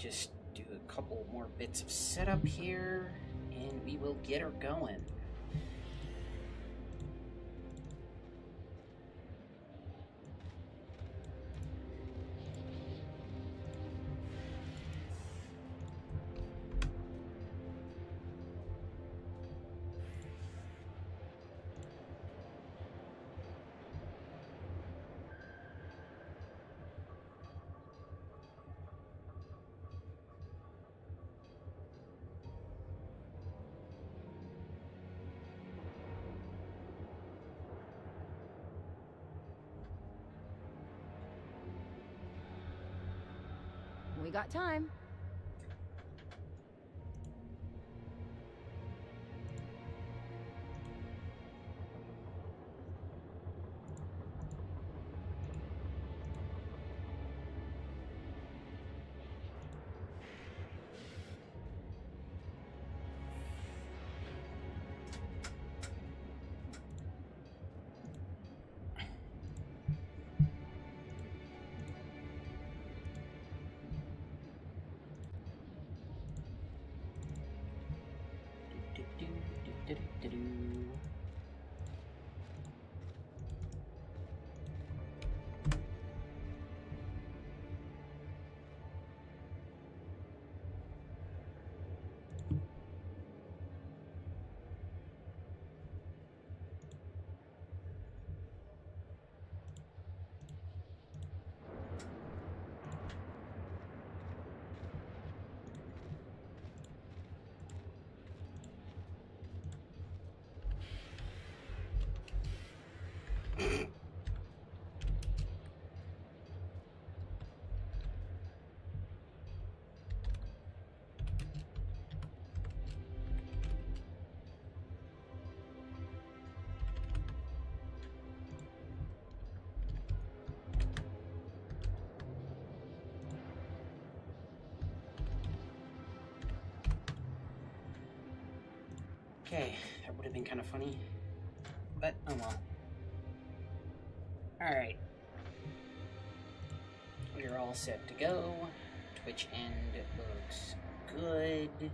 just do a couple more bits of setup here, and we will get her going. We got time. Okay, that would have been kind of funny, but oh well. Alright. We're all set to go. Twitch end looks good.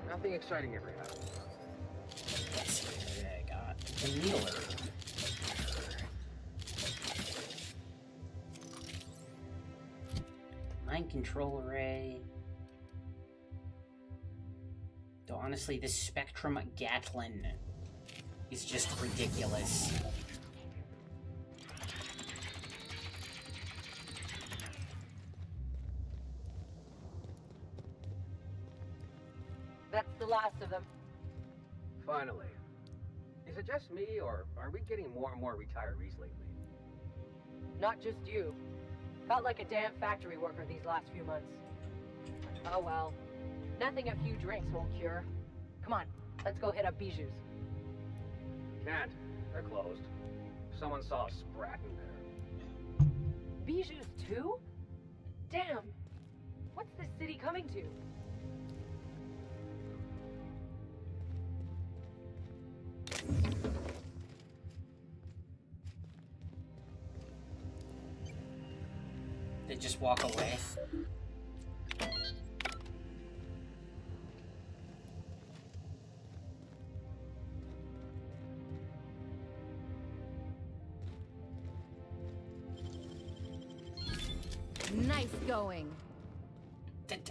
Nothing exciting ever happens. Yes, I got the Needler. Mind control array. Though honestly, this Spectrum Gatlin is just ridiculous. That's the last of them. Finally. Is it just me, or are we getting more and more retirees lately? Not just you. Felt like a damn factory worker these last few months. Oh well. Nothing a few drinks won't cure. Come on, let's go hit up Bijou's. Can't. They're closed. Someone saw a sprat in there. Bijou's too? Damn. What's this city coming to? They just walk away. Nice going.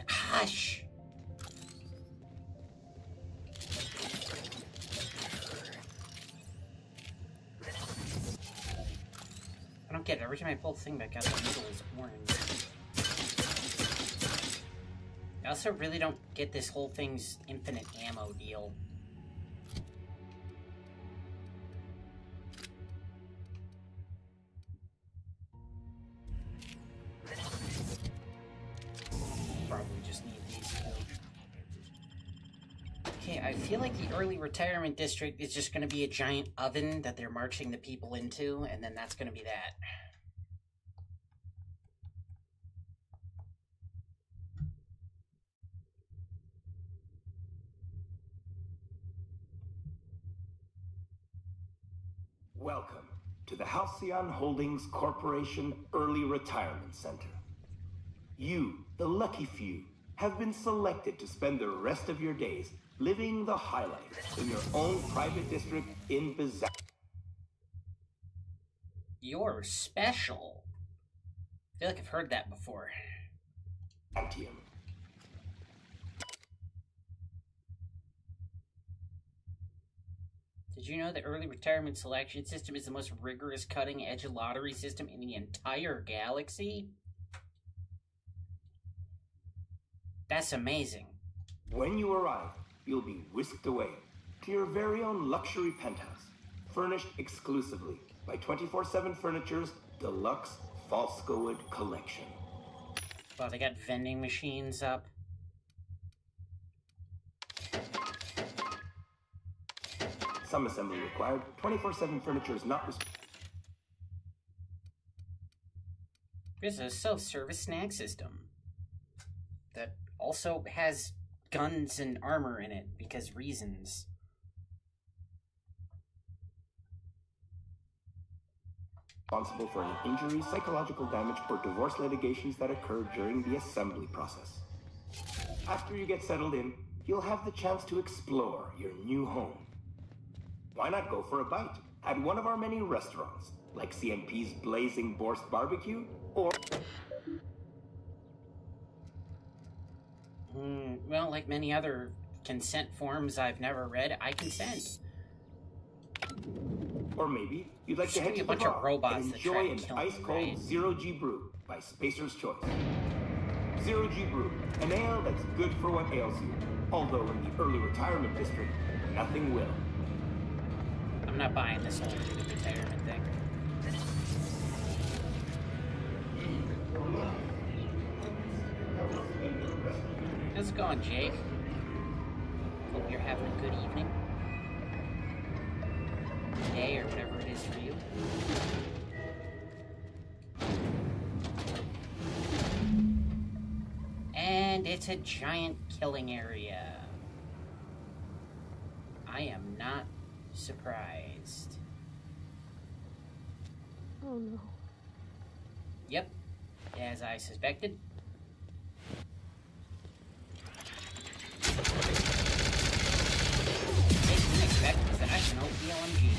Hush. I don't get it. Every time I pull the thing back out, the needle is orange. I also really don't get this whole thing's infinite ammo deal. Probably just need these two. Okay, I feel like the early retirement district is just going to be a giant oven that they're marching the people into, and then that's going to be that. Welcome to the Halcyon Holdings Corporation Early Retirement Center. You, the lucky few, have been selected to spend the rest of your days living the high life in your own private district in Byzantium. You're special. I feel like I've heard that before. Did you know the early retirement selection system is the most rigorous cutting-edge lottery system in the entire galaxy? That's amazing. When you arrive, you'll be whisked away to your very own luxury penthouse, furnished exclusively by 24/7 Furniture's deluxe Falscowood collection. Wow, they got vending machines up. Some assembly required. 24/7 Furniture is not There's a self-service snack system that also has guns and armor in it because reasons. Responsible for any injury, psychological damage, or divorce litigations that occur during the assembly process. After you get settled in, you'll have the chance to explore your new home. Why not go for a bite at one of our many restaurants, like CMP's Blazing Borscht Barbecue, or... Well, like many other consent forms I've never read, I consent. Or maybe you'd like to head to the bunch bar of robots and that try enjoy to an kill me, ice-cold right? Zero-G Brew by Spacer's Choice. Zero-G Brew, an ale that's good for what ails you. Although in the early retirement district, nothing will. I'm not buying this whole retirement thing. How's it going, Jake? Hope you're having a good evening. Day, or whatever it is for you. And it's a giant killing area. I am not surprised. Oh no. Yep, as I suspected. They didn't expect is that I can open the LMG.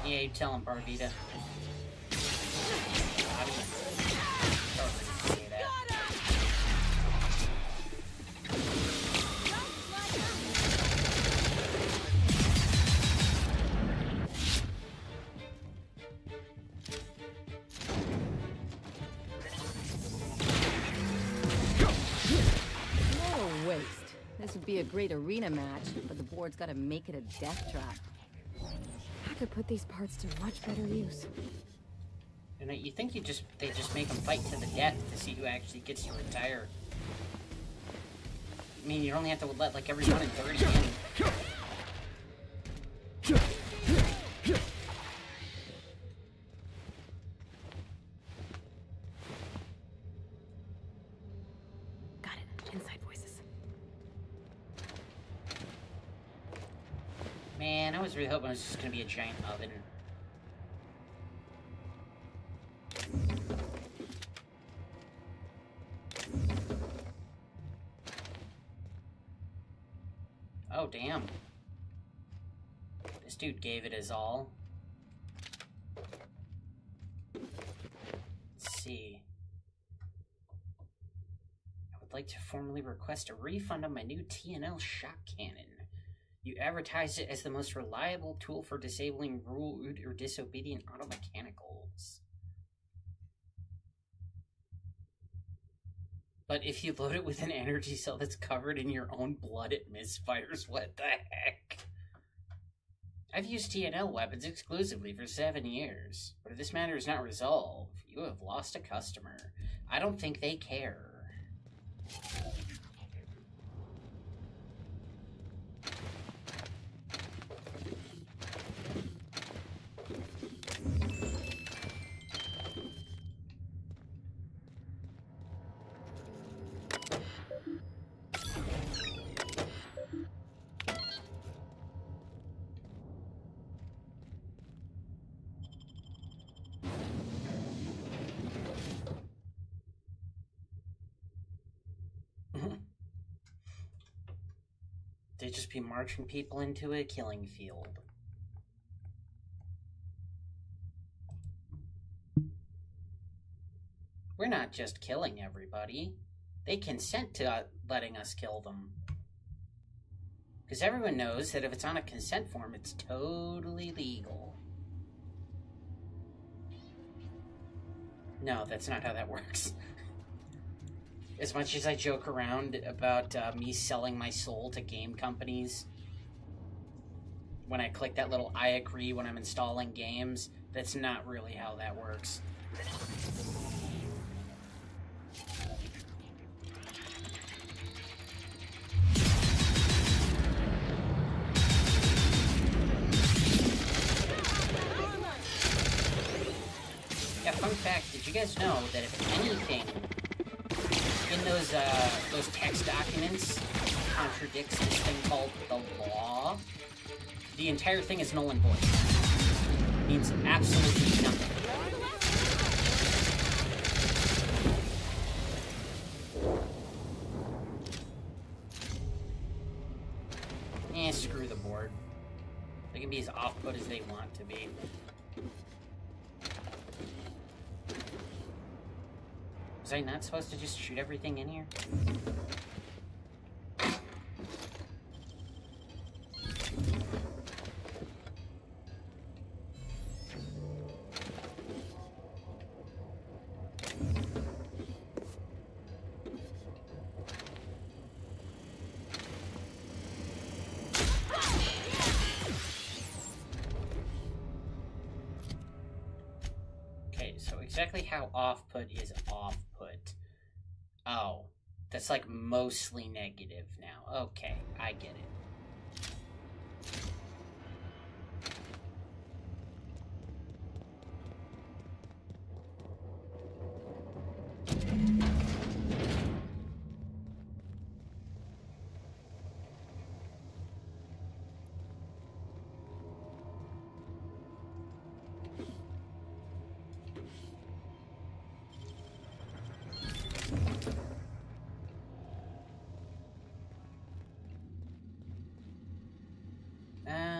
Yeah, you tell him, Barbita. This would be a great arena match, but the board's gotta make it a death trap. I could put these parts to much better use. You know, you think they just make them fight to the death to see who actually gets to retire. I mean, you only have to let like every 1 in 30 in. Man, I was really hoping it was just gonna be a giant oven. Oh, damn. This dude gave it his all. see. I would like to formally request a refund on my new TNL shock cannon. You advertised it as the most reliable tool for disabling rude or disobedient automechanicals. But if you load it with an energy cell that's covered in your own blood, it misfires. What the heck? I've used TNL weapons exclusively for 7 years. But if this matter is not resolved, you have lost a customer. I don't think they care. They'd just be marching people into a killing field. We're not just killing everybody. They consent to letting us kill them. Because everyone knows that if it's on a consent form, it's totally legal. No, that's not how that works. As much as I joke around about me selling my soul to game companies, when I click that little I agree when I'm installing games, that's not really how that works. Yeah, fun fact, did you guys know that if anything in those text documents contradicts this thing called the law, the entire thing is null and void. It means absolutely nothing. Screw the board. They can be as off-put as they want to be. Was I not supposed to just shoot everything in here? So exactly how off-put is off-put? Oh, that's like mostly negative now. Okay, I get it.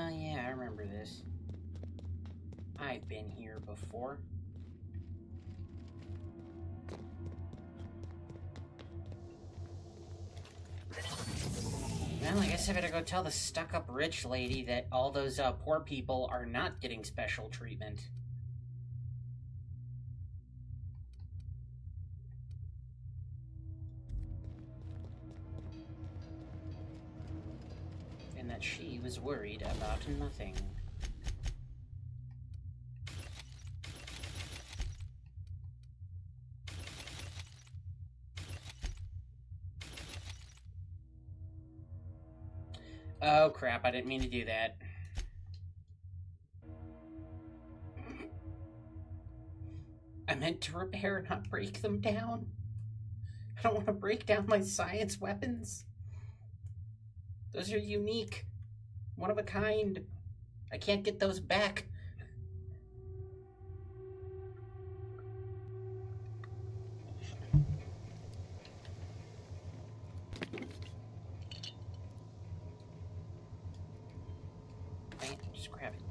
Yeah, I remember this. I've been here before. Well, I guess I better go tell the stuck-up rich lady that all those poor people are not getting special treatment. And that she was worried about nothing. Oh crap, I didn't mean to do that. I meant to repair, not break them down. I don't want to break down my science weapons. Those are unique. One of a kind. I can't get those back. Bam, just grab it.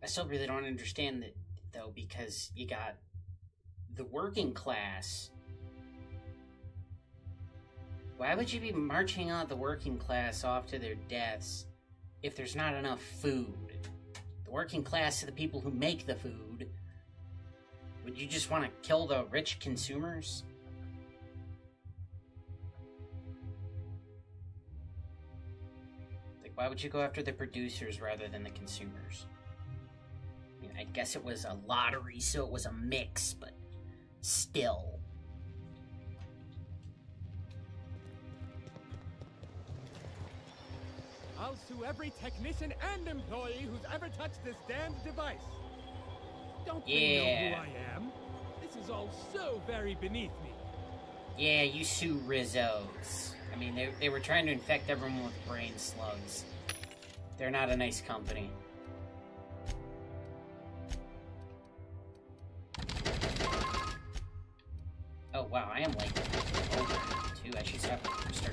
I still really don't understand that, though, because you got the working class. Why would you be marching out the working class off to their deaths if there's not enough food? The working class are the people who make the food. Would you just want to kill the rich consumers? Like, why would you go after the producers rather than the consumers? I mean, I guess it was a lottery, so it was a mix, but still. I'll sue every technician and employee who's ever touched this damned device. Don't they know who I am? This is all so very beneath me. Yeah, you sue Rizzos. I mean, they were trying to infect everyone with brain slugs. They're not a nice company. Oh wow, I am like over too. I should start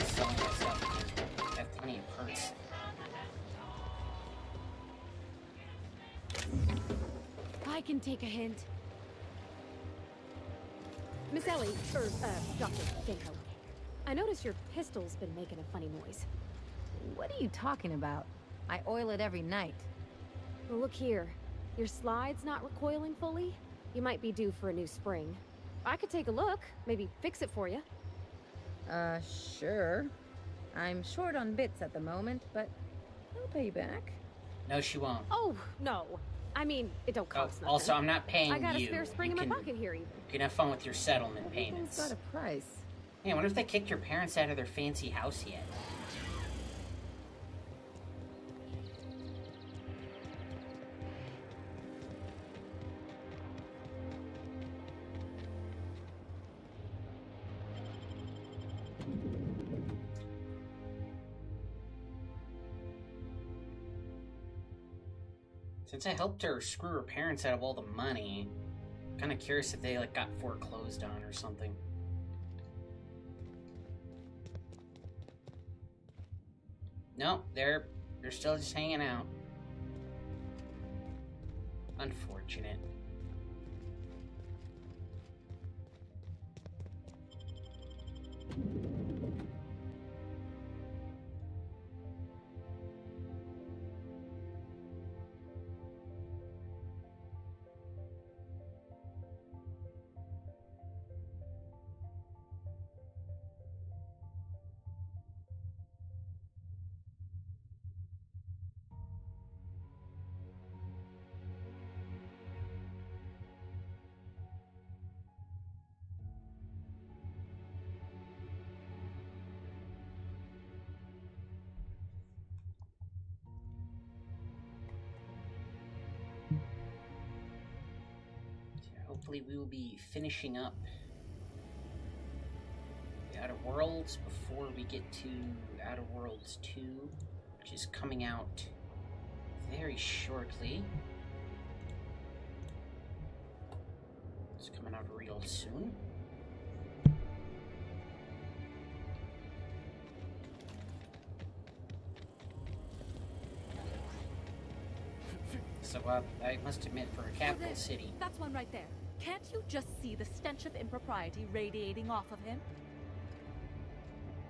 selling my stuff again. I have plenty of parts. I can take a hint. Miss Ellie, Dr. Ginkgo. I notice your pistol's been making a funny noise. What are you talking about? I oil it every night. Well, look here. Your slide's not recoiling fully? You might be due for a new spring. I could take a look, maybe fix it for you. Sure. I'm short on bits at the moment, but I'll pay you back. No, she won't. Oh, no. I mean, it don't cost nothing. Also, I'm not paying you. I got a spare spring in my pocket here, even. You can have fun with your settlement payments. Everything's got a price. Hey, I wonder if they kicked your parents out of their fancy house yet. Since I helped her screw her parents out of all the money, I'm kind of curious if they like got foreclosed on or something. No, they're still just hanging out. Unfortunate. Hopefully we will be finishing up the Outer Worlds before we get to Outer Worlds 2, which is coming out very shortly. It's coming out real soon. So I must admit, for a capital city... That's one right there. Can't you just see the stench of impropriety radiating off of him?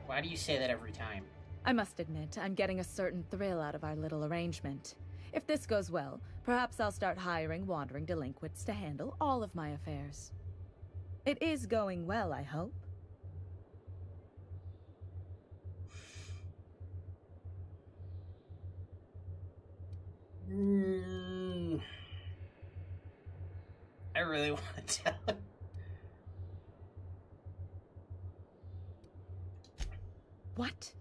Why do you say that every time? I must admit, I'm getting a certain thrill out of our little arrangement. If this goes well, perhaps I'll start hiring wandering delinquents to handle all of my affairs. It is going well, I hope. I really want to tell him. What?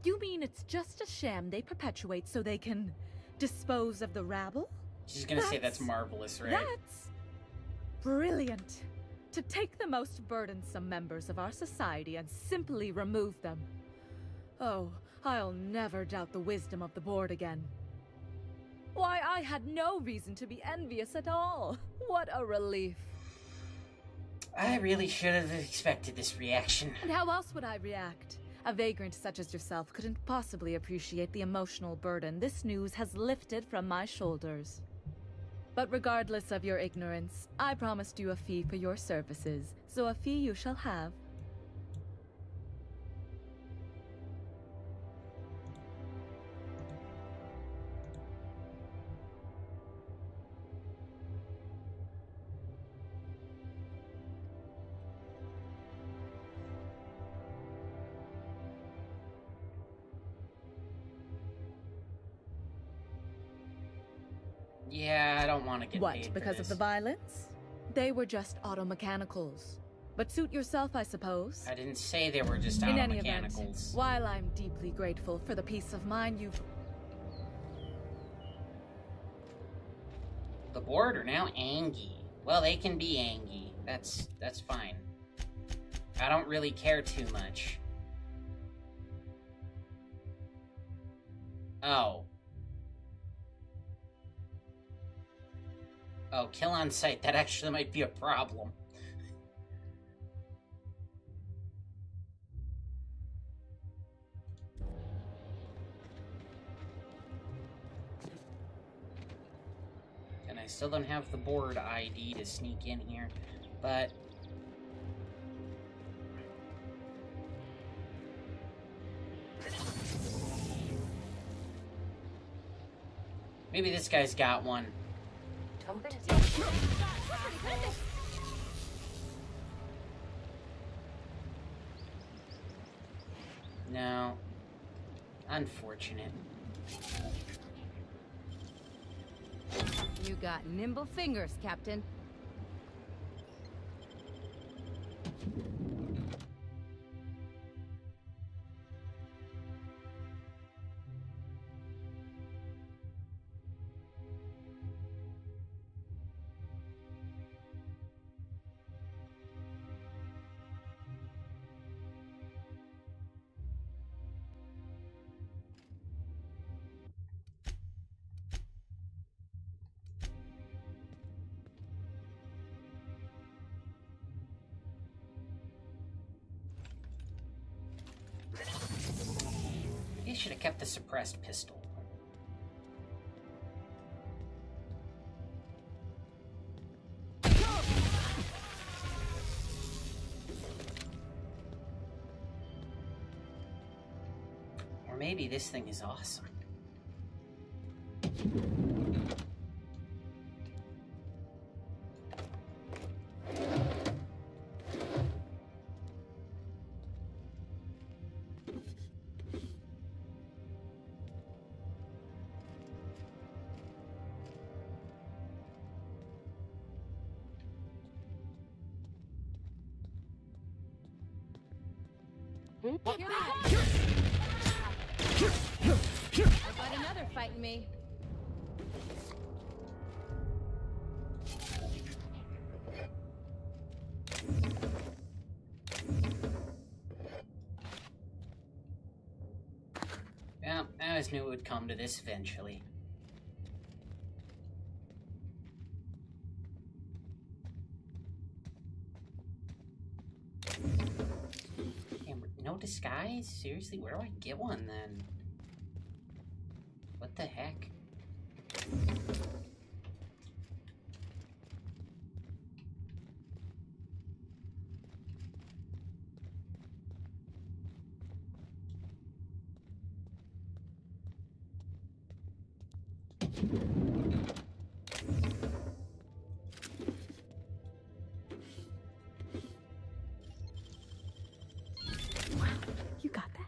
You mean it's just a sham they perpetuate so they can dispose of the rabble? She's gonna say that's marvelous, right? That's brilliant. To take the most burdensome members of our society and simply remove them. Oh, I'll never doubt the wisdom of the board again. Why, I had no reason to be envious at all. What a relief. I really should have expected this reaction. And how else would I react? A vagrant such as yourself couldn't possibly appreciate the emotional burden this news has lifted from my shoulders. But regardless of your ignorance, I promised you a fee for your services, so a fee you shall have. Yeah, I don't want to get paid What, for because of this. the violence? They were just automechanicals. But suit yourself, I suppose. I didn't say they were just In any event, mechanicals. while I'm deeply grateful for the peace of mind you've... The board are now angry. Well, they can be angry. That's fine. I don't really care too much. Oh. Oh, kill on sight. That actually might be a problem. And I still don't have the board ID to sneak in here, but... maybe this guy's got one. No. Unfortunate. You got nimble fingers, Captain. He should have kept the suppressed pistol. Or maybe this thing is awesome. I've got another fighting me. Yeah, I always knew it would come to this eventually. No disguise? Seriously, where do I get one then? What the heck? You got that?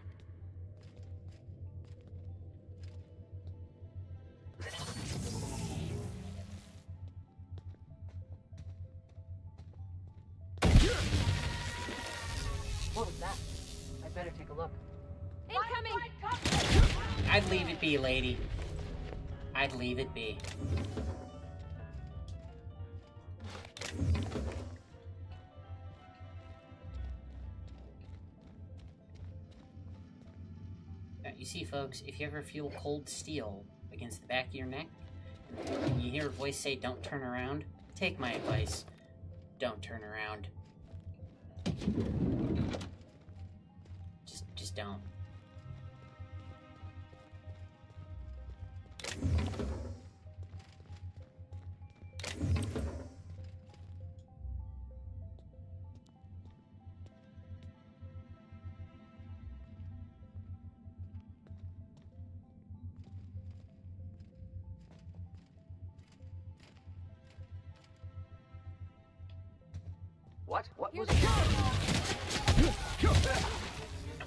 What was that? I'd better take a look. Incoming! I'd leave it be, lady. I'd leave it be. Now, you see, folks, if you ever feel cold steel against the back of your neck, and you hear a voice say, "Don't turn around," take my advice. Don't turn around. Just don't. What? What Here was they go!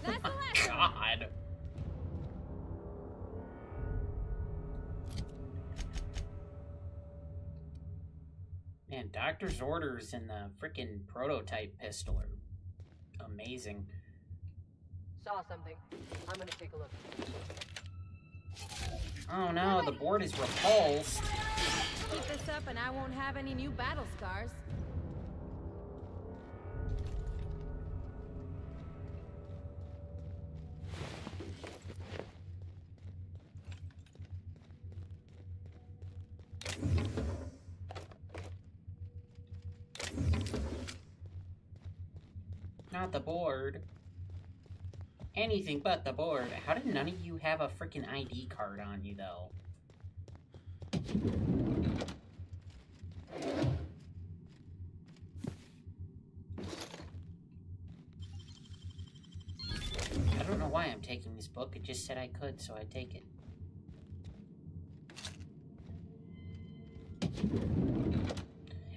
That's the last one. God. Man, doctor's orders and the frickin' prototype pistol are amazing. Saw something. I'm gonna take a look. Oh no, the board is repulsed. Keep this up and I won't have any new battle scars. Not the board. Anything but the board. How did none of you have a freaking ID card on you, though? I don't know why I'm taking this book. It just said I could, so I take it.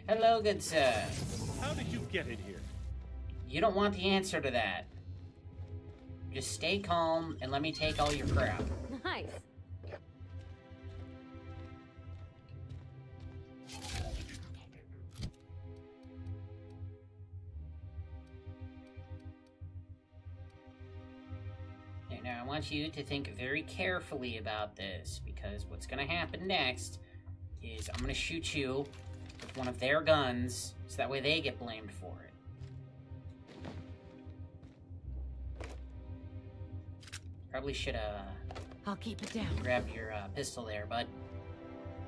Hello, good sir. How did you get in here? You don't want the answer to that. Just stay calm and let me take all your crap. Nice. Now, I want you to think very carefully about this, because what's going to happen next is I'm going to shoot you with one of their guns, so that way they get blamed for it. Probably should have I'll keep it down. grabbed your pistol there, bud.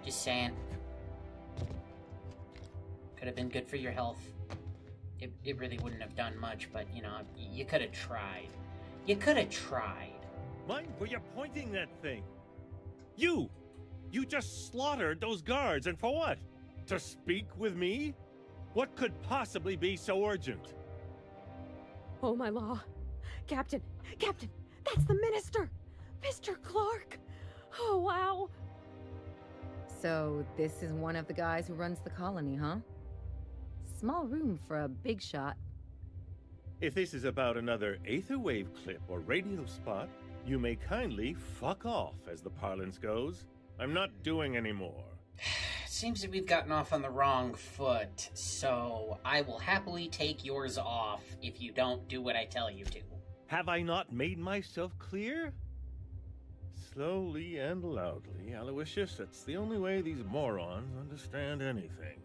Just saying. Could have been good for your health. It really wouldn't have done much, but, you know, you could have tried. You could have tried. Mind where you're pointing that thing. You just slaughtered those guards, and for what? To speak with me? What could possibly be so urgent? Oh, my law. Captain, that's the minister! Mr. Clark! Oh, wow. So, this is one of the guys who runs the colony, huh? Small room for a big shot. If this is about another Aetherwave clip or radio spot, you may kindly fuck off, as the parlance goes. I'm not doing any more. Seems that we've gotten off on the wrong foot, so I will happily take yours off if you don't do what I tell you to. Have I not made myself clear? Slowly and loudly, Aloysius, that's the only way these morons understand anything.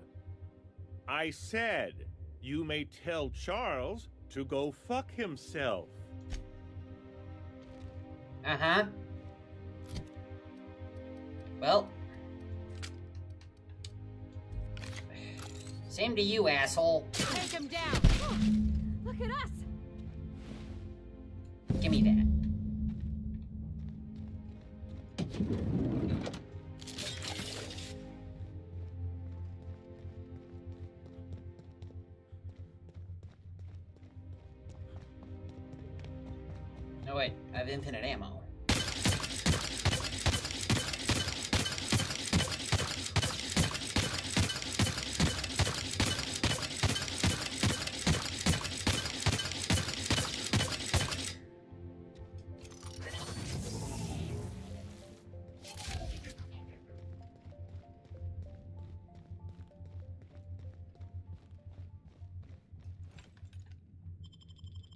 I said, you may tell Charles to go fuck himself. Uh-huh. Well. Same to you, asshole. Take him down! Oh, look at us! Give me that. No, wait. I have infinite ammo.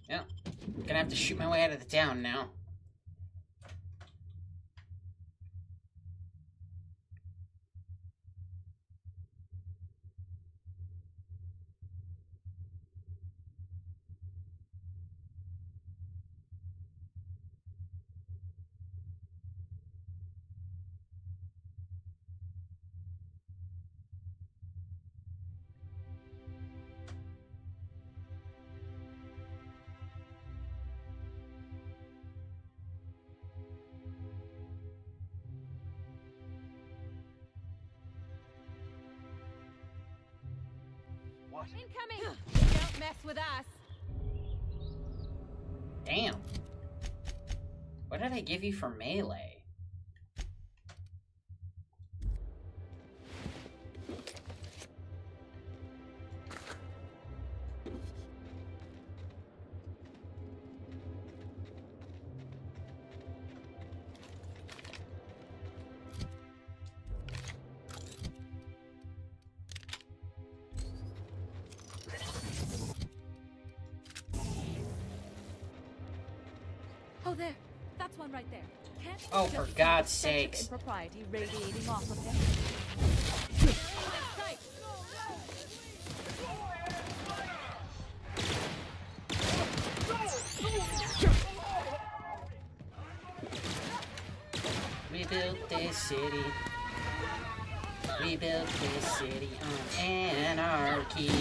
Yeah, gonna have to shoot my way out of the town now. what? Incoming! Don't mess with us. Damn. What did I give you for melee? there. That's one right there. Can't you Oh, just for see the God's stench of sakes. impropriety radiating off of him? We built this city. We built this city on anarchy.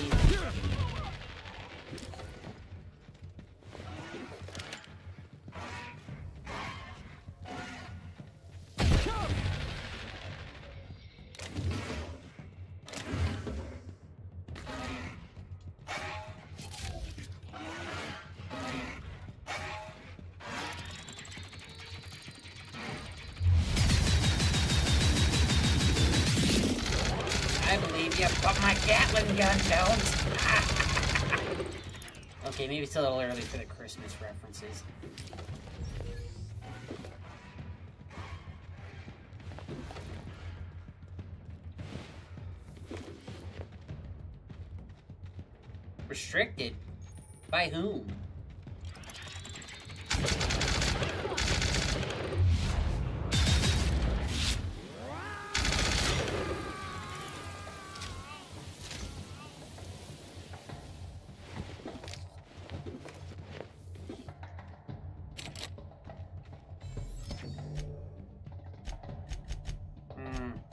I believe you, but my Gatling gun don't. Okay, maybe it's a little early for the Christmas references. Restricted? By whom?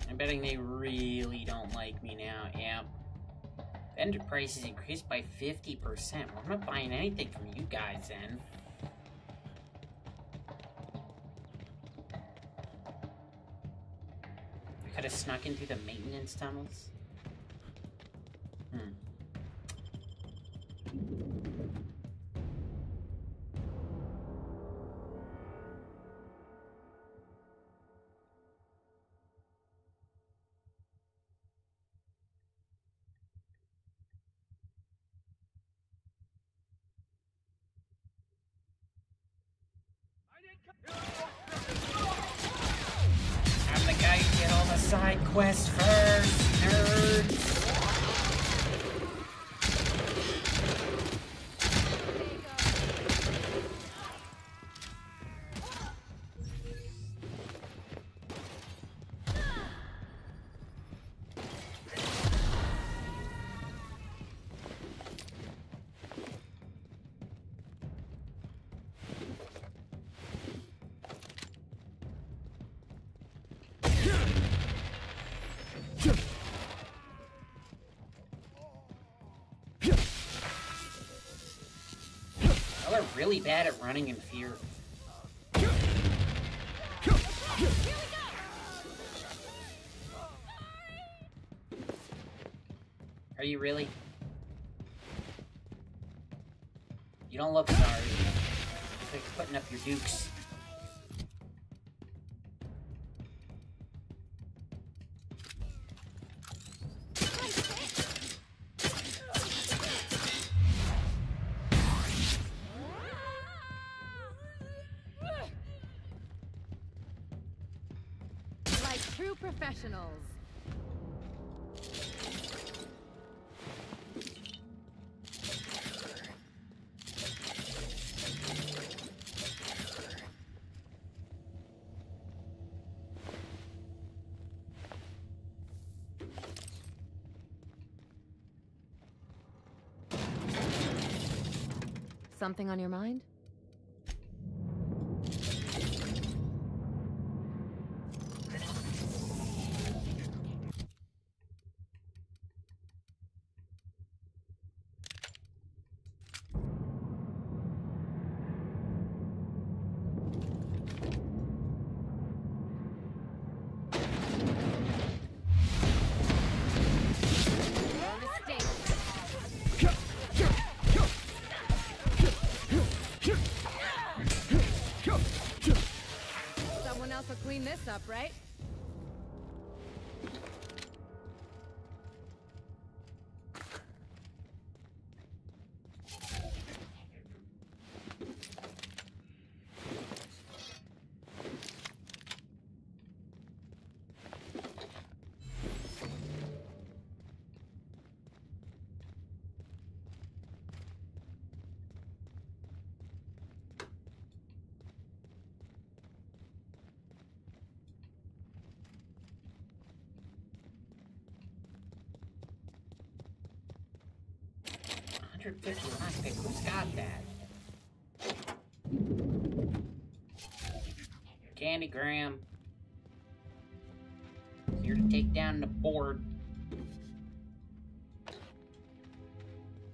I'm betting they really don't like me now. Yeah. Vendor prices increased by 50%. Well, I'm not buying anything from you guys then. I could have snuck in through the maintenance tunnels. I'm the guy who did all the side quests first, nerds. Y'all are really bad at running in fear. Are you really? You don't look sorry. It's like putting up your dukes. Like true professionals. Something on your mind? Someone else will clean this up, right? 150 lockpick. Who's got that? Candygram. Here to take down the board.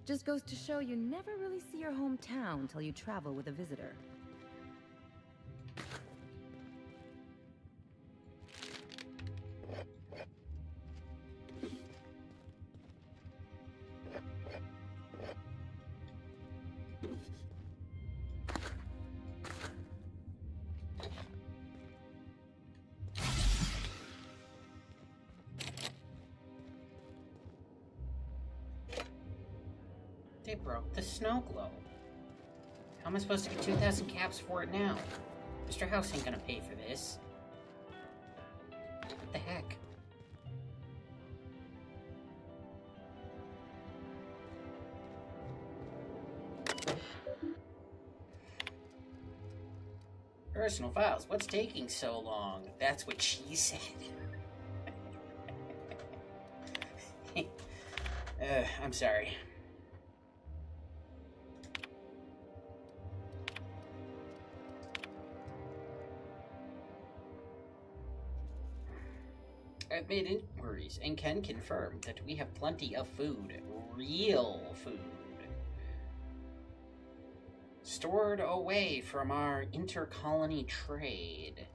Just goes to show you never really see your hometown till you travel with a visitor. They broke the snow globe. How am I supposed to get 2,000 caps for it now? Mr. House ain't gonna pay for this. What the heck? Personal files. What's taking so long? That's what she said. I'm sorry. I've made inquiries and can confirm that we have plenty of food. Real food. Stored away from our inter-colony trade.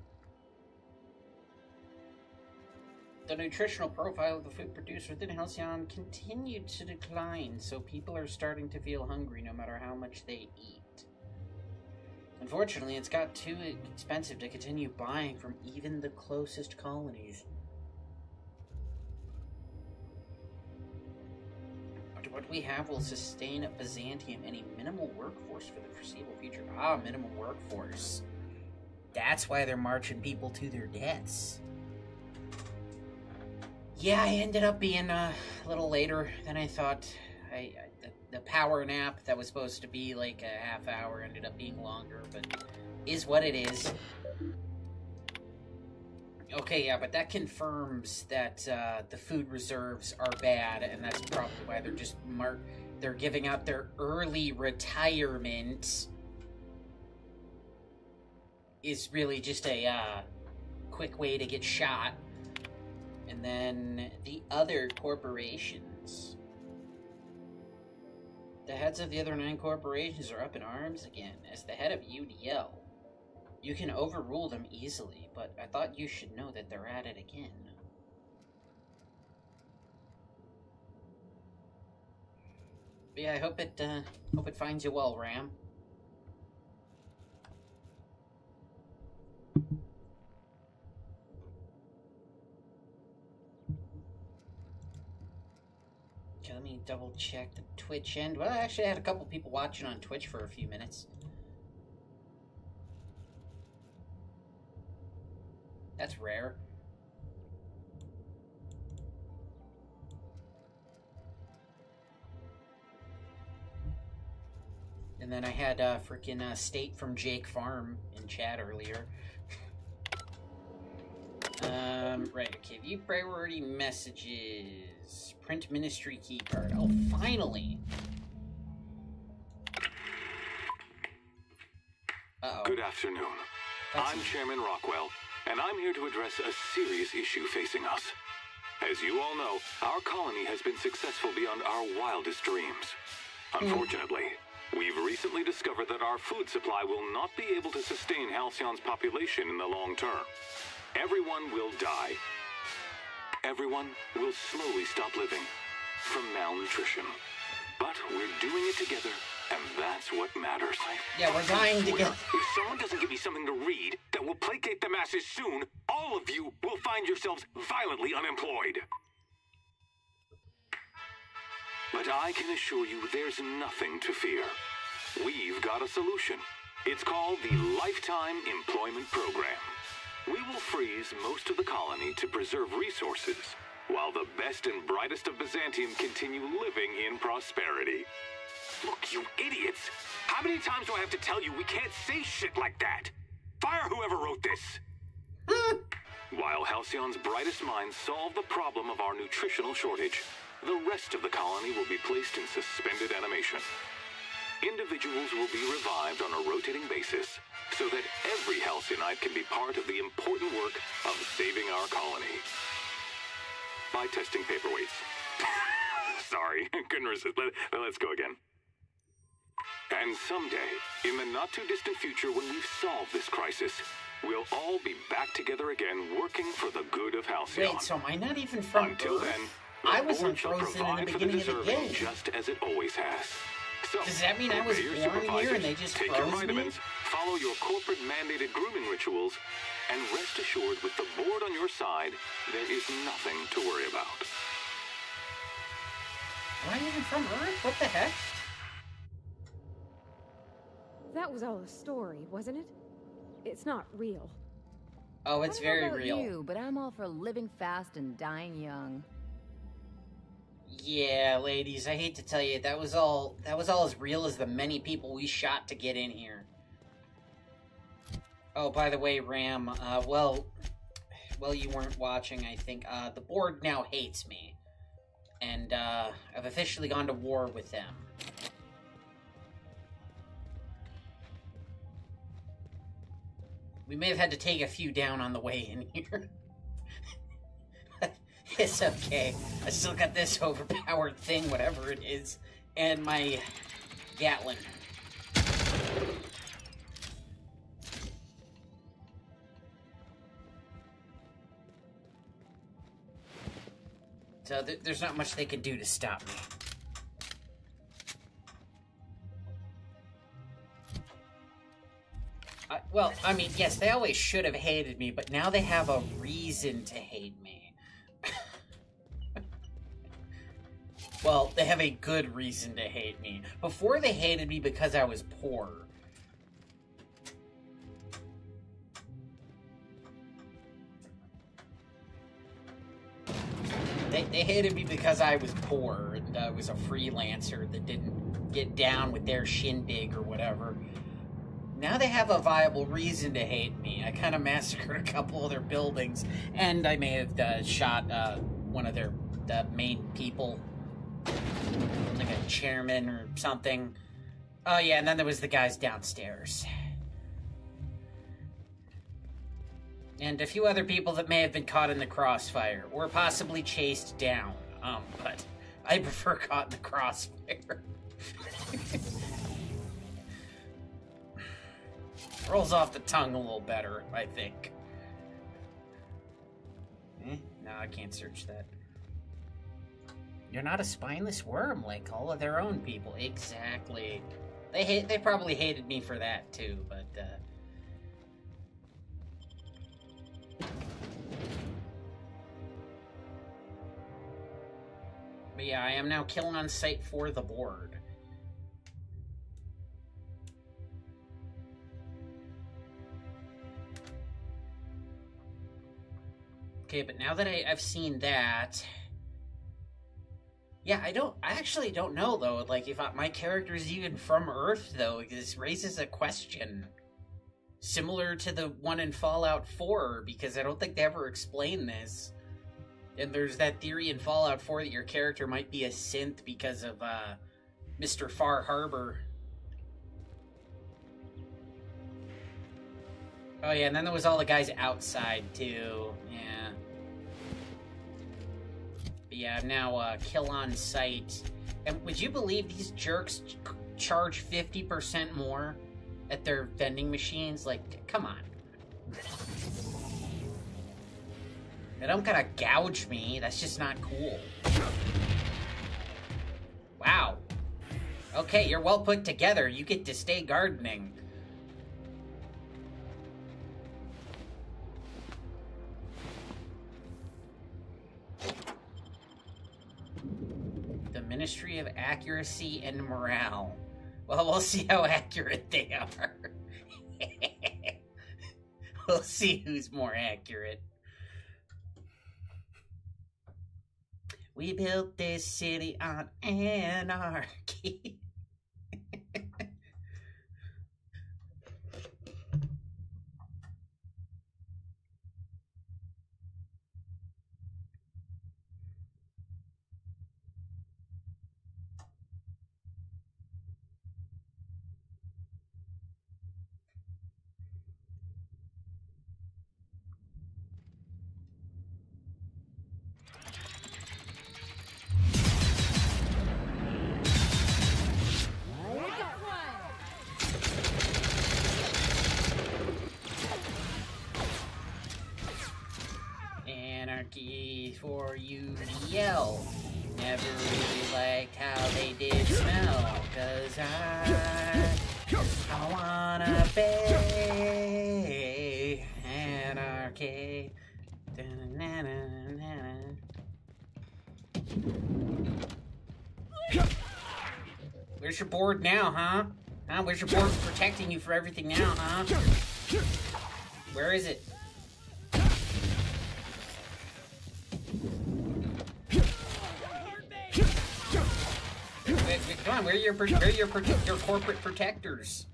The nutritional profile of the food produced within Halcyon continued to decline, so people are starting to feel hungry no matter how much they eat. Unfortunately, it's got too expensive to continue buying from even the closest colonies. What we have will sustain Byzantium and a minimal workforce for the foreseeable future. Ah, minimal workforce. That's why they're marching people to their deaths. Yeah, I ended up being a little later than I thought. The power nap that was supposed to be like a half hour ended up being longer, but is what it is. Okay, yeah, but that confirms that the food reserves are bad, and that's probably why they're just they're giving out their early retirement. Is really just a quick way to get shot. And then the other corporations. The heads of the other 9 corporations are up in arms again. As the head of UDL, you can overrule them easily, but I thought you should know that they're at it again. But yeah, I hope it finds you well, Ram. Okay, let me double check the Twitch end. Well, I actually had a couple people watching on Twitch for a few minutes. That's rare. And then I had freaking State from Jake Farm in chat earlier. Right, okay, view priority messages. Print ministry keycard. Oh, finally! Uh-oh. Good afternoon. I'm Chairman Rockwell, and I'm here to address a serious issue facing us. As you all know, our colony has been successful beyond our wildest dreams. Unfortunately, we've recently discovered that our food supply will not be able to sustain Halcyon's population in the long term. Everyone will die. Everyone will slowly stop living from malnutrition. But we're doing it together, and that's what matters. Yeah, we're dying together. If someone doesn't give me something to read that will placate the masses soon, all of you will find yourselves violently unemployed. But I can assure you there's nothing to fear. We've got a solution. It's called the Lifetime Employment Program. We will freeze most of the colony to preserve resources, while the best and brightest of Byzantium continue living in prosperity. Look, you idiots! How many times do I have to tell you we can't say shit like that? Fire whoever wrote this! While Halcyon's brightest minds solve the problem of our nutritional shortage, the rest of the colony will be placed in suspended animation. Individuals will be revived on a rotating basis so that every Halcyonite can be part of the important work of saving our colony. By testing paperweights. Sorry, couldn't resist. Let's go again. And someday, in the not-too-distant future when we've solved this crisis, we'll all be back together again working for the good of Halcyon. Wait, so am I not even from Until Earth? then, I was board shall unfrozen in provide the for the beginning of the deserving game. just as it always has. So, Does that mean I was obey your born here and supervisors, they just take froze your me? vitamins, follow your corporate-mandated grooming rituals, and rest assured with the board on your side, there is nothing to worry about. Am I even from Earth? What the heck? That was all a story, wasn't it? It's not real. Oh, it's very I don't know about real. you, but I'm all for living fast and dying young. Yeah, ladies, I hate to tell you, that was all as real as the many people we shot to get in here. Oh, by the way, Ram, well, you weren't watching, I think. The board now hates me. And, I've officially gone to war with them. We may have had to take a few down on the way in here. It's okay. I still got this overpowered thing, whatever it is, and my Gatling. So there's not much they can do to stop me. Well, I mean, yes, they always should have hated me, but now they have a reason to hate me. Well, they have a good reason to hate me. Before, they hated me because I was poor. They hated me because I was poor and I was a freelancer that didn't get down with their shindig or whatever. Now they have a viable reason to hate me. I kind of massacred a couple of their buildings, and I may have shot one of their main people, like a chairman or something. Oh yeah, and then there was the guys downstairs. And a few other people that may have been caught in the crossfire, or possibly chased down. But I prefer caught in the crossfire. Rolls off the tongue a little better, I think. No, I can't search that. You're not a spineless worm like all of their own people. Exactly. They probably hated me for that too, but yeah, I am now killing on sight for the board. Okay, but now that I've seen that, yeah, I actually don't know though. Like, if my character is even from Earth, though, this raises a question similar to the one in Fallout 4, because I don't think they ever explain this. And there's that theory in Fallout 4 that your character might be a synth because of Mr. Far Harbor. Oh yeah, and then there was all the guys outside too. Yeah. But yeah, now kill on sight. And would you believe these jerks charge 50% more at their vending machines? Like, come on. They don't gotta gouge me. That's just not cool. Wow. Okay, you're well put together. You get to stay gardening. The Ministry of Accuracy and Morale. Well, we'll see how accurate they are. We'll see who's more accurate. We built this city on anarchy. Anarchy for UDL. Never really liked how they did smell, 'cause I wanna be anarchy. Where's your board now, huh? Where's your board protecting you for everything now, huh? Where is it? Come on, where are your corporate protectors?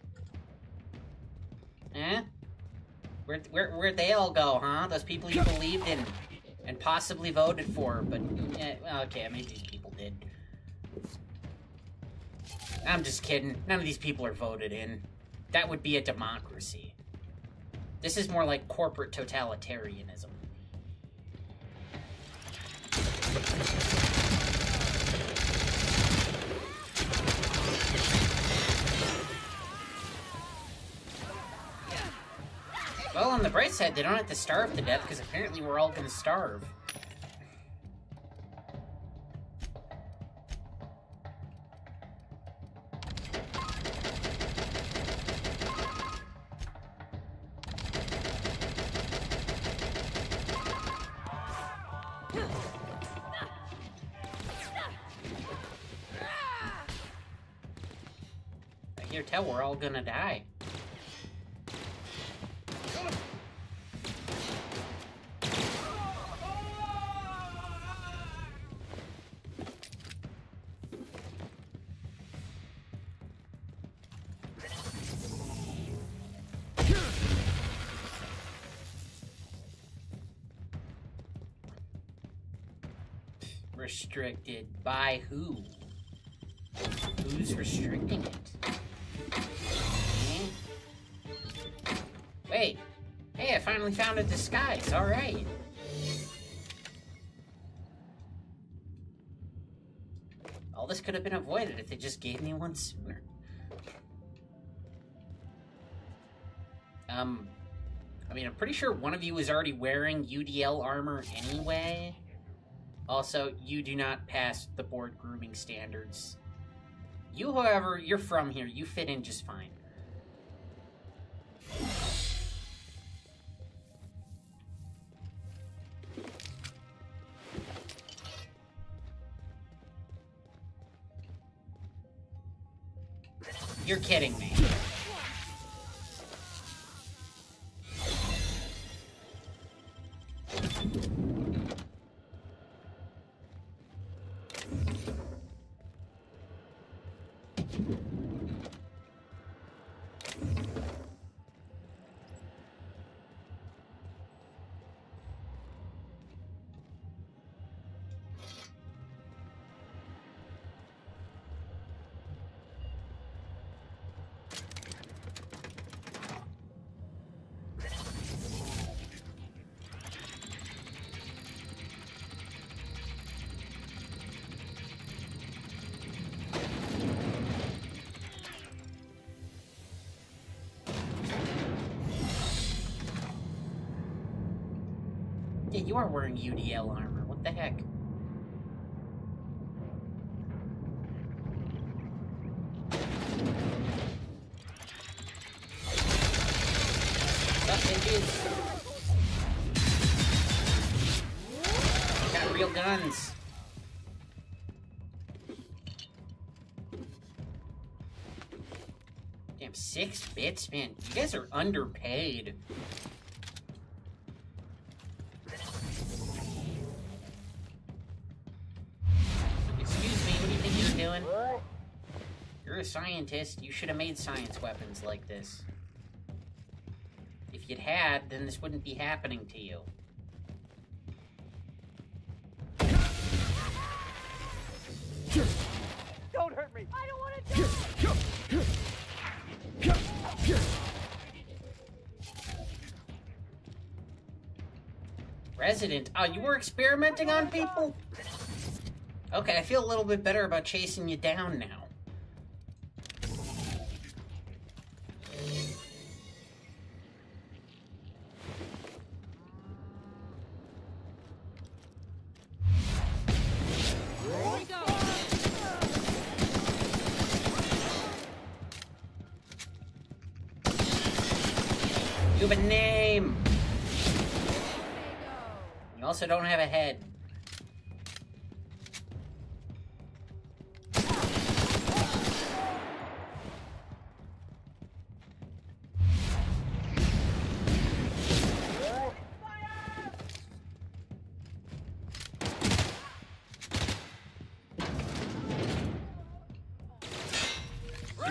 Huh? Where'd they all go, huh? Those people you believed in and possibly voted for, but okay, maybe these people did. I'm just kidding. None of these people are voted in. That would be a democracy. This is more like corporate totalitarianism. Well, on the bright side, they don't have to starve to death, because apparently we're all gonna starve. I hear tell we're all gonna die. Restricted by who? Who's restricting it? Wait. Hey, I finally found a disguise. All right. All this could have been avoided if they just gave me one sooner. I mean, I'm pretty sure one of you is already wearing UDL armor anyway. Also, you do not pass the board grooming standards. You, however, you're from here. You fit in just fine. You're kidding me. Yeah, you are wearing UDL armor. What the heck? What's up, bitches? Got real guns. Damn, 6 bits, man. You guys are underpaid. You're a scientist. You should have made science weapons like this. If you'd had, then this wouldn't be happening to you. Don't hurt me! I don't want to die! Resident? Oh, you were experimenting on people? Okay, I feel a little bit better about chasing you down now. stupid name. You also don't have a head.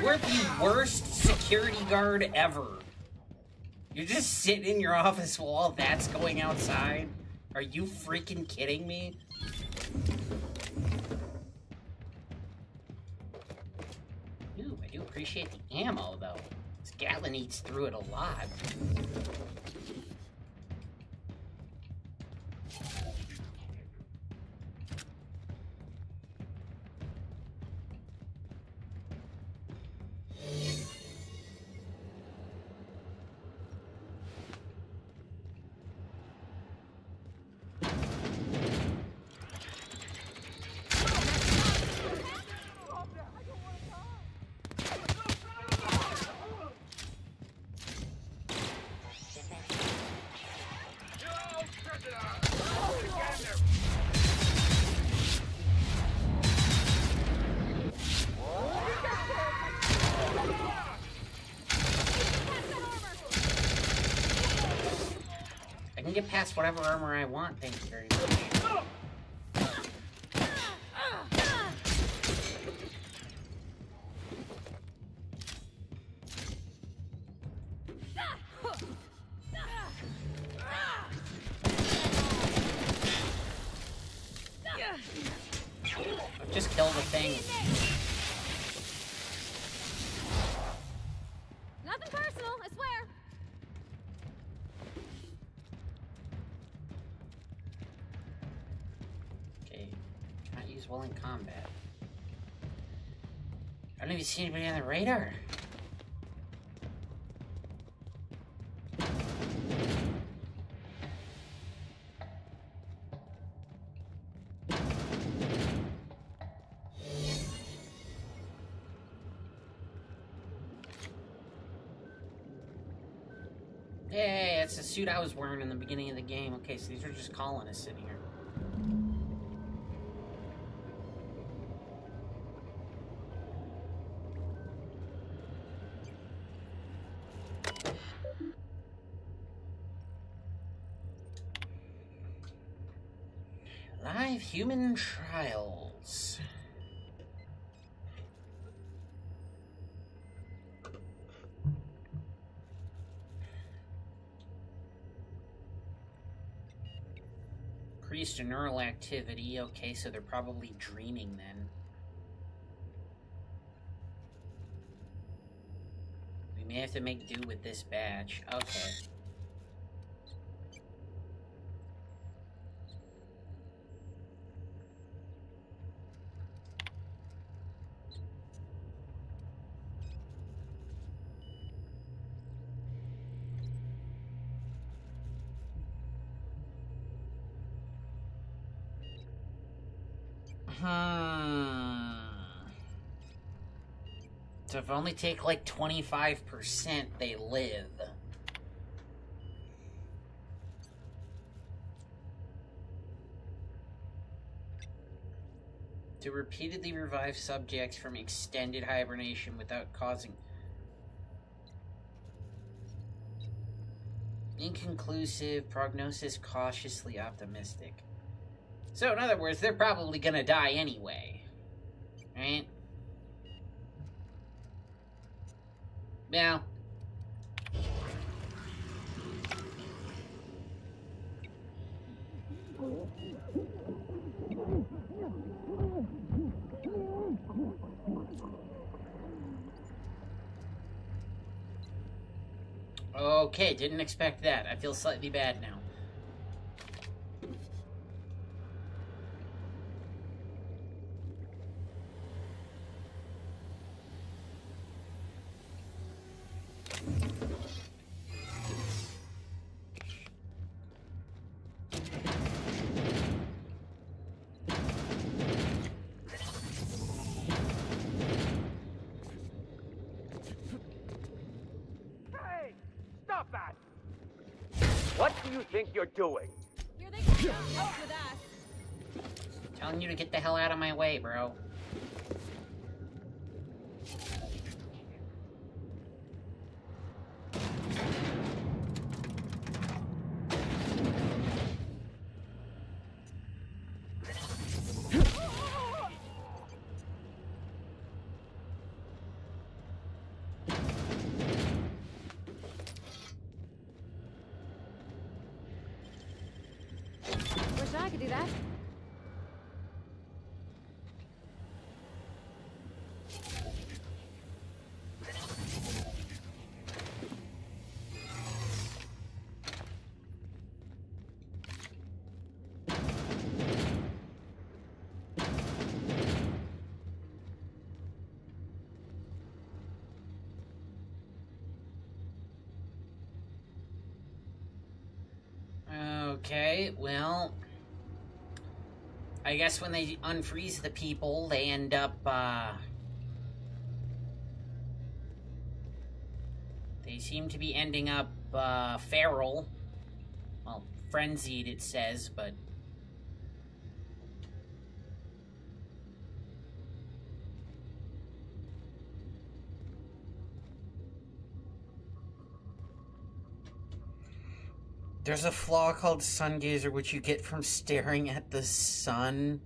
You're the worst security guard ever. You're just sitting in your office while all that's going outside? Are you freaking kidding me? Ooh, I do appreciate the ammo, though. This Gatlin eats through it a lot. I can get past whatever armor I want, thank you very much. Just kill the thing. Nothing personal, I swear. Okay, can't use well in combat. I don't even see anybody on the radar. Hey, it's the suit I was wearing in the beginning of the game. Okay, so these are just colonists in here. Live human trials. Increased neural activity. Okay, so they're probably dreaming then. We may have to make do with this batch. Okay. So if I only take like 25%, they live. To repeatedly revive subjects from extended hibernation without causing... Inconclusive, prognosis cautiously optimistic. So, in other words, they're probably gonna die anyway. Right? Now. Okay, didn't expect that. I feel slightly bad now. Hey! Stop that! do you think you're doing? Here they come. Don't mess with us. Telling you to get the hell out of my way, bro. Wish I could do that. Okay, well, I guess when they unfreeze the people, they end up, they seem to be ending up, feral. Well, frenzied, it says, but... There's a flaw called sun gazer, which you get from staring at the sun.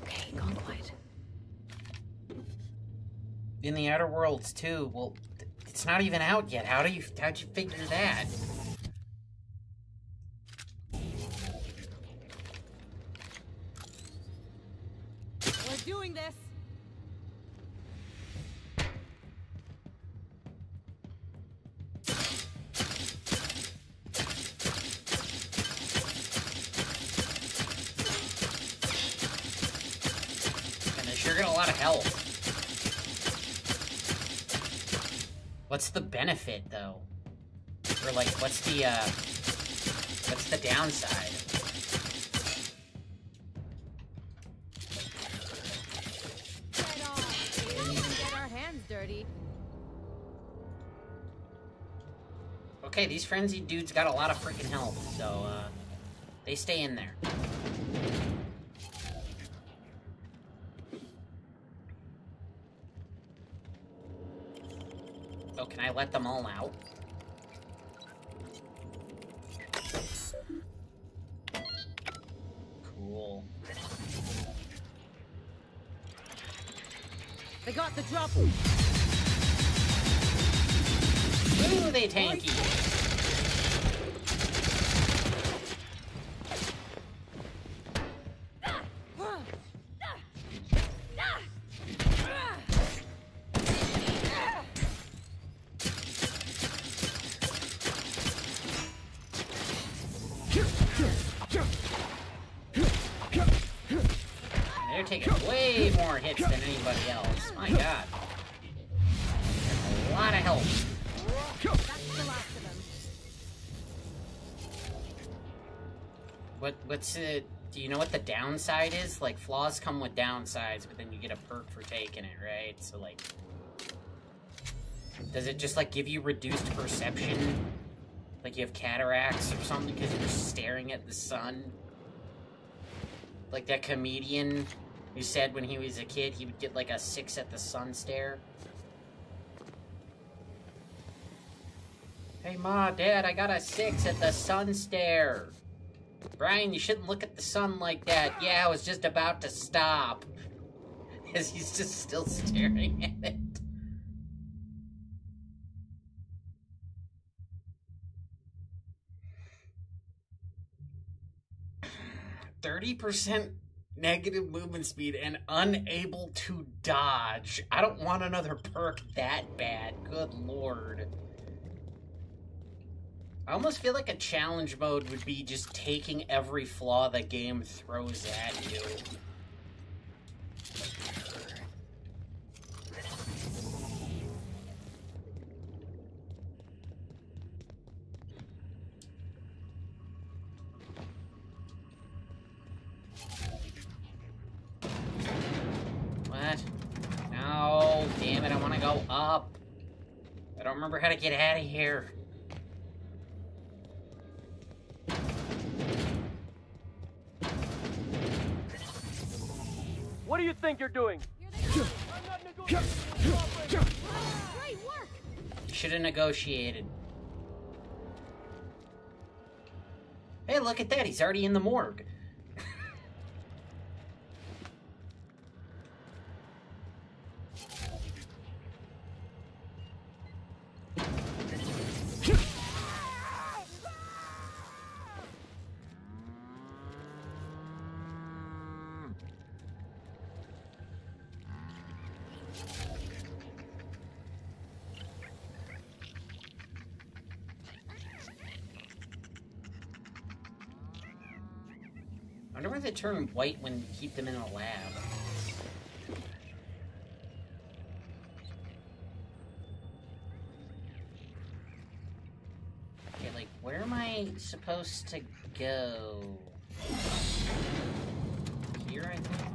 Okay, gone quiet. In the Outer Worlds, too. Well, it's not even out yet. How'd you figure that? We're doing this. And they sure get a lot of health. What's the benefit, though? Or, like, what's the downside? Get on. We didn't even get our hands dirty. Okay, these frenzied dudes got a lot of freaking health, so, they stay in there. Oh, can I let them all out? Cool. They got the drop. Ooh, they tanky. They're taking way more hits than anybody else. My god. A lot of help. That's the last of them. What's it? Do you know what the downside is? Like, flaws come with downsides, but then you get a perk for taking it, right? So, like, does it just, like, give you reduced perception? Like you have cataracts or something because you're staring at the sun? Like that comedian who said when he was a kid he would get like a 6 at the sun stare. Hey Ma, Dad, I got a 6 at the sun stare. Brian, you shouldn't look at the sun like that. Yeah, I was just about to stop. As he's just still staring at it. 30% negative movement speed and unable to dodge. I don't want another perk that bad. Good lord. I almost feel like a challenge mode would be just taking every flaw the game throws at you. What? No, damn it, I want to go up. I don't remember how to get out of here. What do you think you're doing? I'm not negotiating. Great work! You should have negotiated. Hey, look at that. He's already in the morgue. I wonder why they turn white when you keep them in a lab. Okay, like, where am I supposed to go? Here, I think?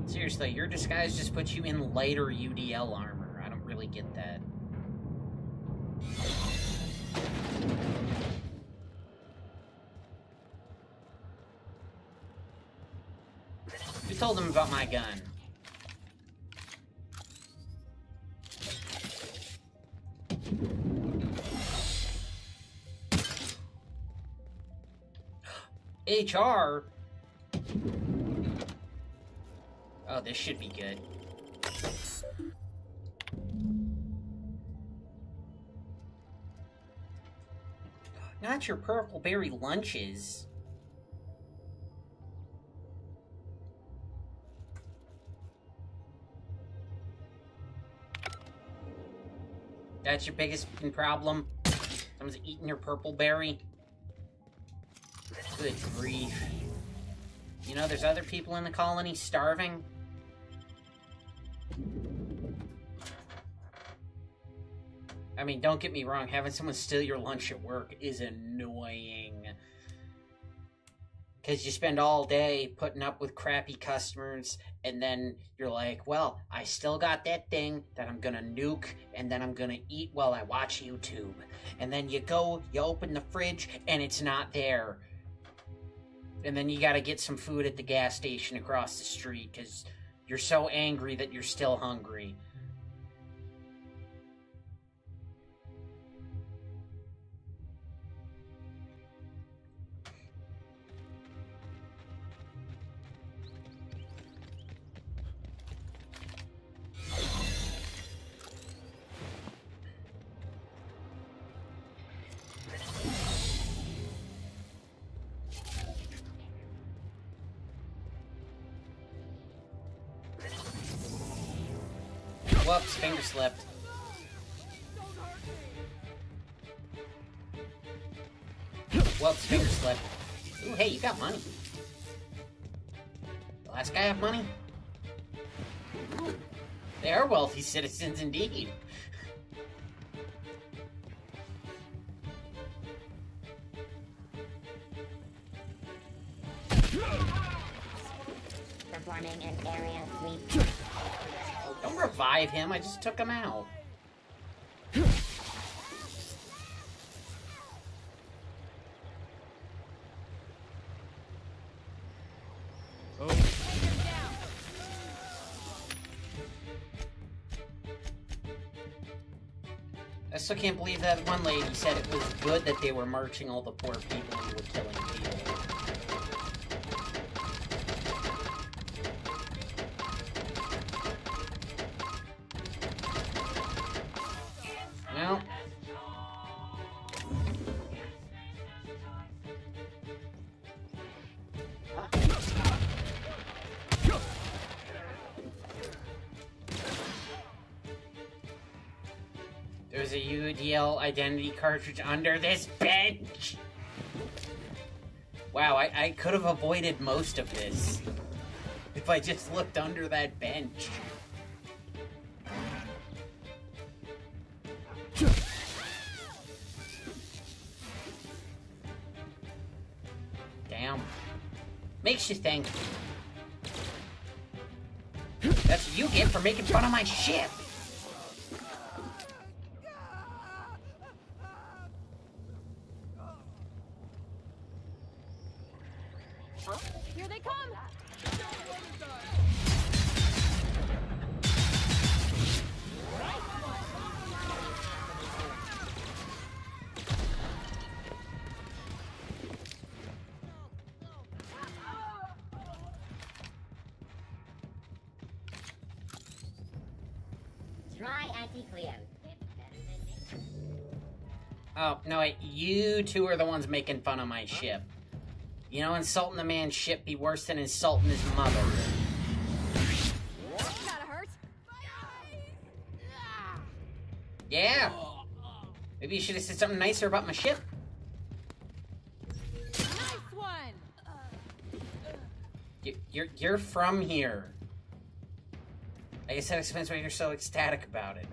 Seriously, your disguise just puts you in lighter UDL armor. I don't really get that. Who told him about my gun? HR? Oh, this should be good. Not your purple berry lunches. That's your biggest problem? Someone's eating your purple berry? Good grief. You know, there's other people in the colony starving. I mean, don't get me wrong, having someone steal your lunch at work is annoying. Because you spend all day putting up with crappy customers, and then you're like, well, I still got that thing that I'm gonna nuke, and then I'm gonna eat while I watch YouTube. And then you go, you open the fridge, and it's not there. And then you gotta get some food at the gas station across the street, because you're so angry that you're still hungry. Whoops, finger slipped. Whoops, finger slipped. Ooh, hey, you got money. The last guy have money? They are wealthy citizens indeed. Performing an area sweep. Don't revive him, I just took him out. I still can't believe that one lady said it was good that they were marching all the poor people who were killing people. Well. There's a UDL identity cartridge under this bench! Wow, I could have avoided most of this if I just looked under that bench. Damn. Makes you think. That's what you get for making fun of my ship! Huh? Here they come! Try anti-Cleo. Oh, no, wait. You two are the ones making fun of my ship. You know, insulting the man's ship be worse than insulting his mother. Gotta hurt. Yeah. Maybe you should have said something nicer about my ship. Nice one! You're from here. I guess that explains why you're so ecstatic about it.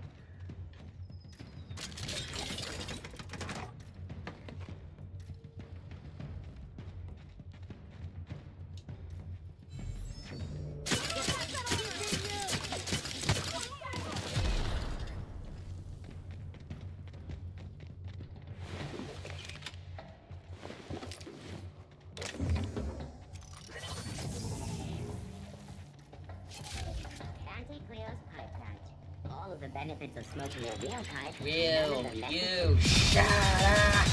Anti-Cleo's pipe patch. All of the benefits of smoking a real pipe. Will you shut up?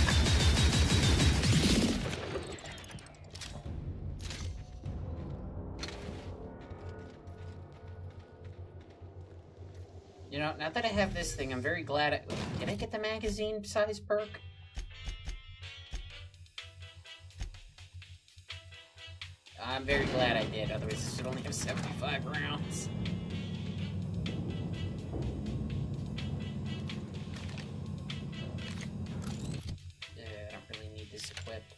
You know, now that I have this thing, I'm very glad did I get the magazine size perk? I'm very glad I did, otherwise this would only have 75 rounds. I don't really need this equipped.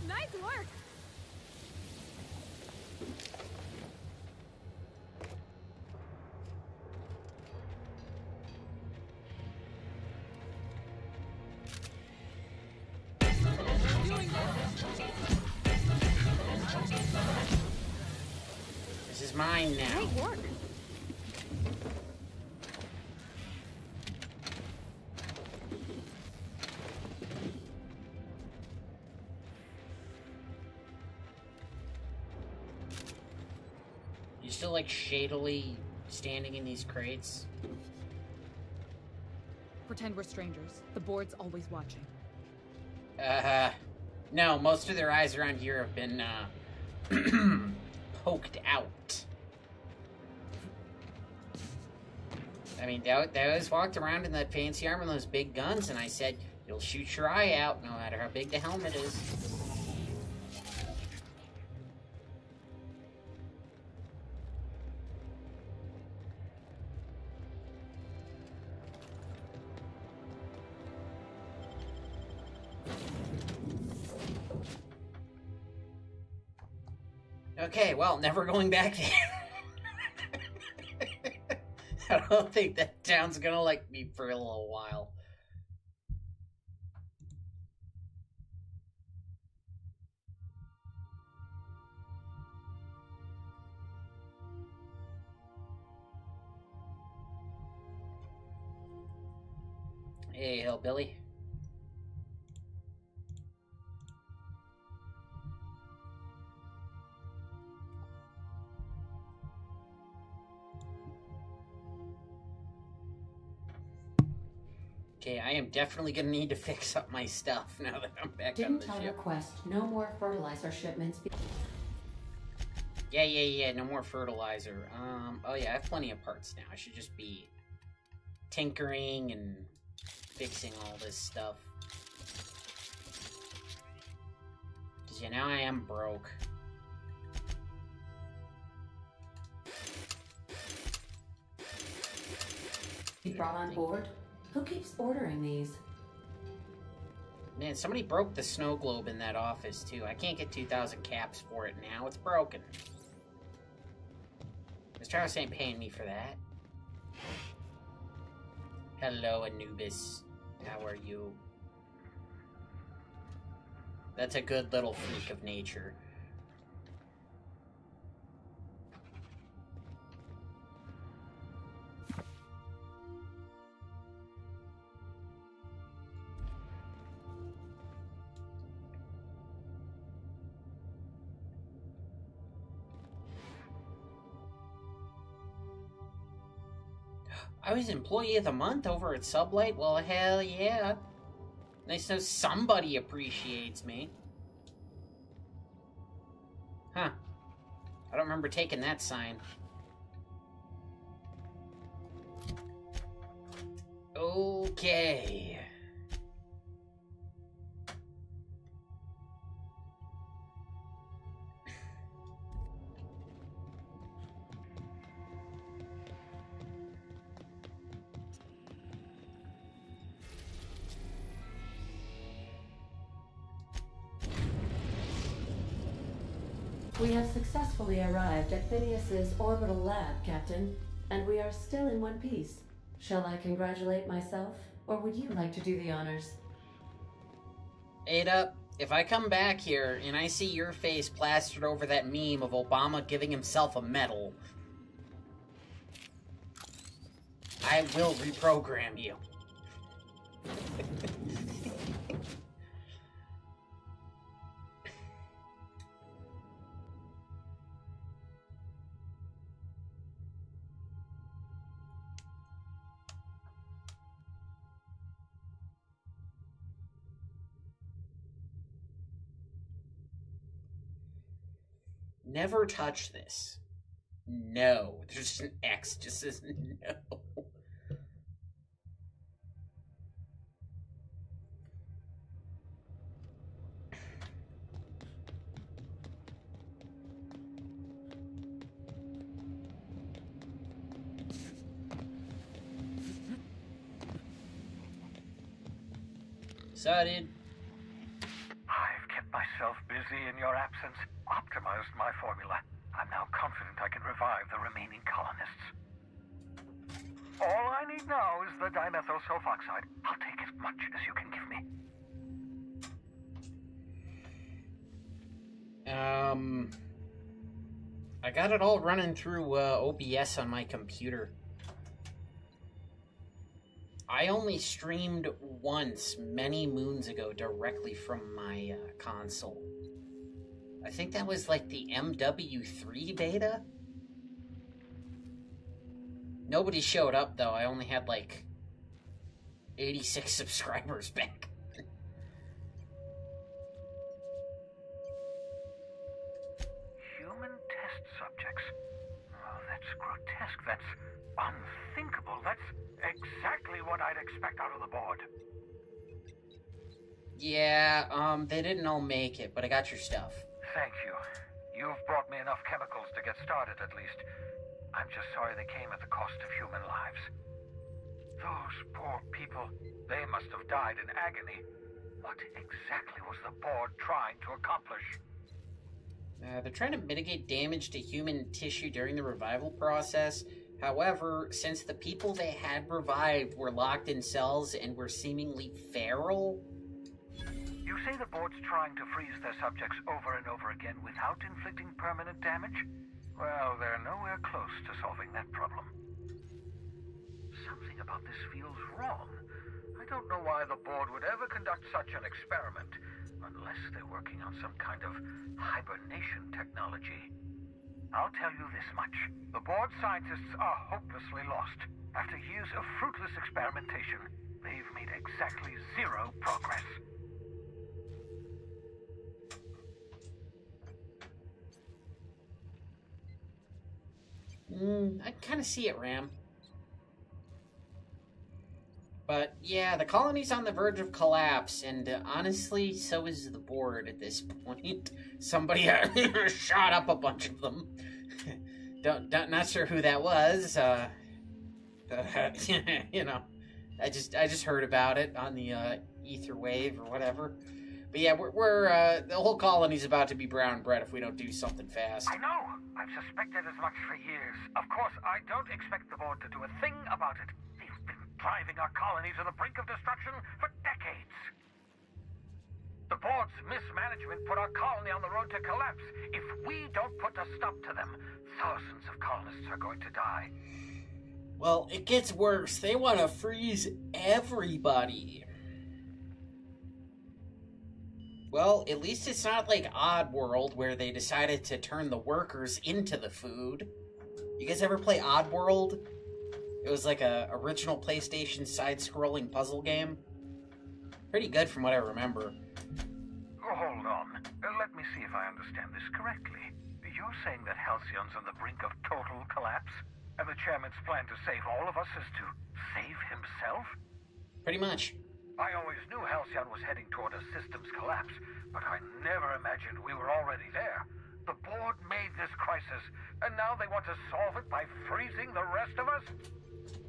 Nice work! This is mine now. Great work! You still like shadily standing in these crates? Pretend we're strangers. The board's always watching. No, most of their eyes around here have been, poked out. I mean, they always walked around in that fancy armor and those big guns, and I said, you'll shoot your eye out no matter how big the helmet is. Okay, well, never going back there. I don't think that town's gonna like me for a little while. Hey, hillbilly. Okay, I am definitely gonna need to fix up my stuff now that I'm back on the ship. Request no more fertilizer shipments. Yeah, no more fertilizer. Oh yeah, I have plenty of parts now. I should just be tinkering and fixing all this stuff. Because, yeah, now I am broke. You brought on board? Who keeps ordering these? Man, somebody broke the snow globe in that office, too. I can't get 2,000 caps for it now. It's broken. Mr. House ain't paying me for that. Hello, Anubis. How are you? That's a good little freak of nature. I was Employee of the Month over at Sublight? Well, hell yeah. Nice to know somebody appreciates me. Huh. I don't remember taking that sign. Okay. We have successfully arrived at Phineas's orbital lab, Captain, and we are still in one piece. Shall I congratulate myself, or would you like to do the honors? Ada, if I come back here and I see your face plastered over that meme of Obama giving himself a medal, I will reprogram you. Never touch this. No. There's just an X. Just says no. Sorry. I've kept myself busy in your absence, optimized my formula. I'm now confident I can revive the remaining colonists. All I need now is the dimethyl sulfoxide. I'll take as much as you can give me. I got it all running through OBS on my computer. I only streamed once, many moons ago, directly from my console. I think that was like the MW3 beta? Nobody showed up, though. I only had like 86 subscribers back. Human test subjects? Oh, that's grotesque. That's unthinkable. That's exactly what I'd expect out of the board. Yeah, they didn't all make it, but I got your stuff. Thank you. You've brought me enough chemicals to get started, at least. I'm just sorry they came at the cost of human lives. Those poor people, they must have died in agony. What exactly was the board trying to accomplish? They're trying to mitigate damage to human tissue during the revival process. However, since the people they had revived were locked in cells and were seemingly feral... You say the board's trying to freeze their subjects over and over again without inflicting permanent damage? Well, they're nowhere close to solving that problem. Something about this feels wrong. I don't know why the board would ever conduct such an experiment, unless they're working on some kind of hibernation technology. I'll tell you this much. The board scientists are hopelessly lost. After years of fruitless experimentation, they've made exactly zero progress. I kind of see it, Ram. But, yeah, the colony's on the verge of collapse, and honestly, so is the board at this point. Somebody shot up a bunch of them. Not sure who that was. You know, I just heard about it on the ether wave or whatever. But yeah, we're the whole colony's about to be brown bread if we don't do something fast. I know. I've suspected as much for years. Of course, I don't expect the board to do a thing about it. They've been driving our colony to the brink of destruction for decades. The board's mismanagement put our colony on the road to collapse. If we don't put a stop to them, thousands of colonists are going to die. Well, it gets worse. They want to freeze everybody. Well, at least it's not like Oddworld, where they decided to turn the workers into the food. You guys ever play Oddworld? It was like a original PlayStation side-scrolling puzzle game. Pretty good from what I remember. Oh, hold on. Let me see if I understand this correctly. You're saying that Halcyon's on the brink of total collapse? And the chairman's plan to save all of us is to save himself? Pretty much. I always knew Halcyon was heading toward a systems collapse, but I never imagined we were already there. The board made this crisis, and now they want to solve it by freezing the rest of us?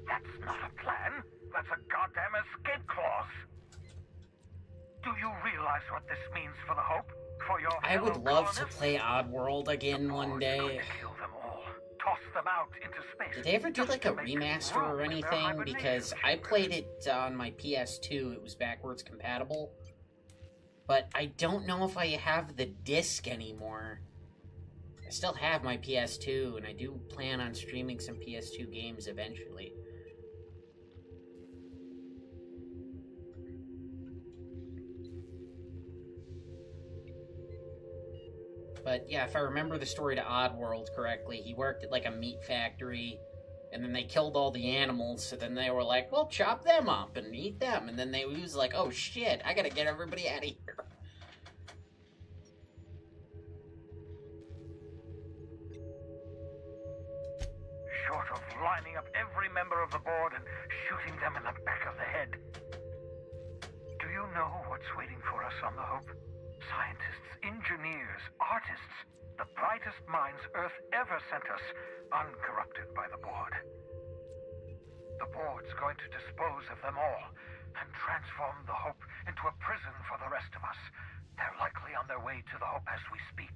That's not a plan. That's a goddamn escape clause. Do you realize what this means for the Hope? For your I would love to colonists? play Oddworld again one day. Kill them all. Toss them out into space. Did they ever do like a remaster or anything? Because I played it on my PS2. It was backwards compatible. But I don't know if I have the disc anymore. I still have my PS2, and I do plan on streaming some PS2 games eventually. But yeah, if I remember the story to Oddworld correctly, he worked at like a meat factory, and then they killed all the animals, so then they were like, well, chop them up and eat them, and then he was like, oh shit, I gotta get everybody out of here. Short of lining up every member of the board and shooting them in the back of the head. Do you know what's waiting for us on the Hope? Scientists, engineers, artists, the brightest minds Earth ever sent us, uncorrupted by the board. The board's going to dispose of them all and transform the Hope into a prison for the rest of us. They're likely on their way to the Hope as we speak.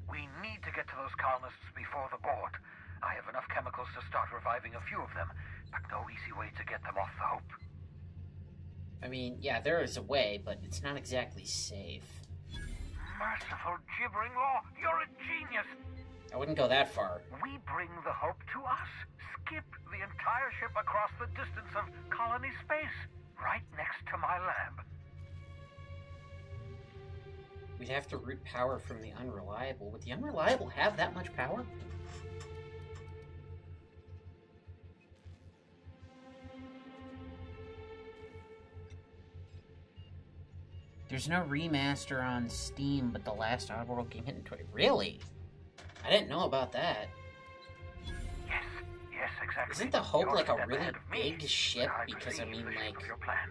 We need to get to those colonists before the board. I have enough chemicals to start reviving a few of them, but no easy way to get them off the Hope. I mean, yeah, there is a way, but it's not exactly safe. Merciful gibbering law, you're a genius! I wouldn't go that far. We bring the Hope to us. Skip the entire ship across the distance of colony space, right next to my lab. We'd have to route power from the Unreliable. Would the Unreliable have that much power? There's no remaster on Steam, but the last Oddworld game hit in 20... Really? I didn't know about that. Yes, exactly. Isn't the Hope like a really big ship? Because, I mean, like,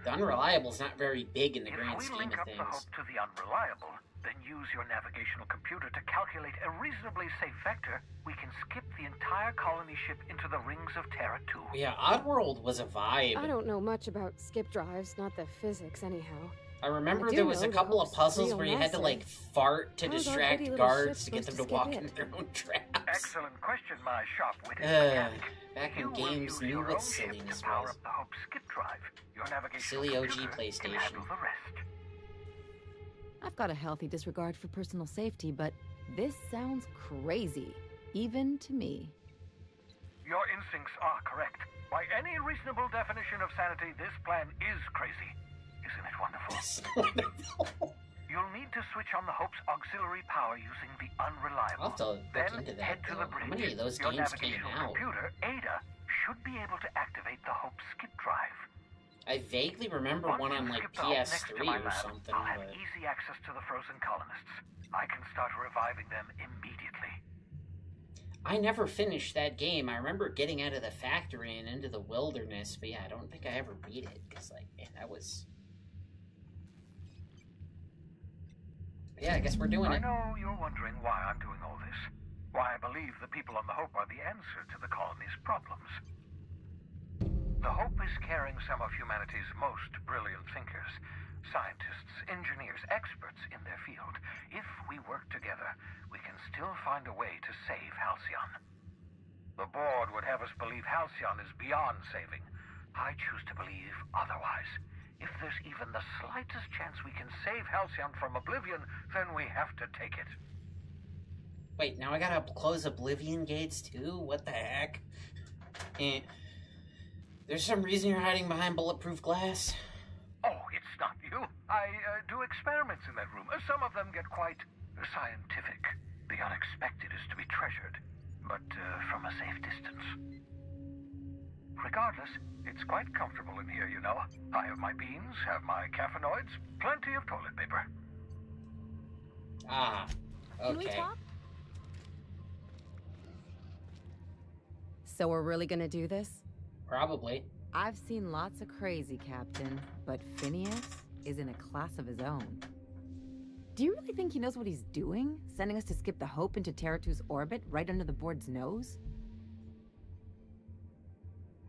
the Unreliable's not very big in the grand scheme of If we link up the things. Hope to the Unreliable, then use your navigational computer to calculate a reasonably safe vector, we can skip the entire colony ship into the rings of Terra 2. Yeah, Oddworld was a vibe. I don't know much about skip drives, not the physics anyhow. I remember I do there was a know the couple of Hope's puzzles real where you had to, like, massive. fart to How's our distract bitty little guards ship to get them to supposed to walk skip into their own traps. Excellent question, my sharp-witted mechanic. Back You when will games use knew your what own ship silliness to power was. up the Hope skip drive. Your navigational Silly OG computer can PlayStation. handle the rest. I've got a healthy disregard for personal safety, but this sounds crazy, even to me. Your instincts are correct. By any reasonable definition of sanity, this plan is crazy. Isn't it wonderful? You'll need to switch on the Hope's auxiliary power using the Unreliable. I'll have to look Then into that, head to though. the How bridge. many of those Your games came navigational out? computer, Ada, should be able to activate the Hope skip drive. I vaguely remember Once one on, you like, skip the Hope next to PS3 my or lab, something, I'll have but... easy access to the frozen colonists. I can start reviving them immediately. I never finished that game. I remember getting out of the factory and into the wilderness, but yeah, I don't think I ever beat it, because, like, man, that was... Yeah, I guess we're doing it. I know you're wondering why I'm doing all this. Why I believe the people on the Hope are the answer to the colony's problems. The Hope is carrying some of humanity's most brilliant thinkers. Scientists, engineers, experts in their field. If we work together, we can still find a way to save Halcyon. The board would have us believe Halcyon is beyond saving. I choose to believe otherwise. If there's even the slightest chance we can save Halcyon from oblivion, then we have to take it. Wait, now I gotta close Oblivion gates too? What the heck? Eh. There's some reason you're hiding behind bulletproof glass? Oh, it's not you. I do experiments in that room. Some of them get quite scientific. The unexpected is to be treasured, but from a safe distance. Regardless, it's quite comfortable in here, you know. I have my beans, have my caffeinoids, plenty of toilet paper. Ah, okay. Can we talk? So we're really gonna do this? Probably. I've seen lots of crazy, Captain, but Phineas is in a class of his own. Do you really think he knows what he's doing? Sending us to skip the Hope into Terra-2's orbit right under the board's nose?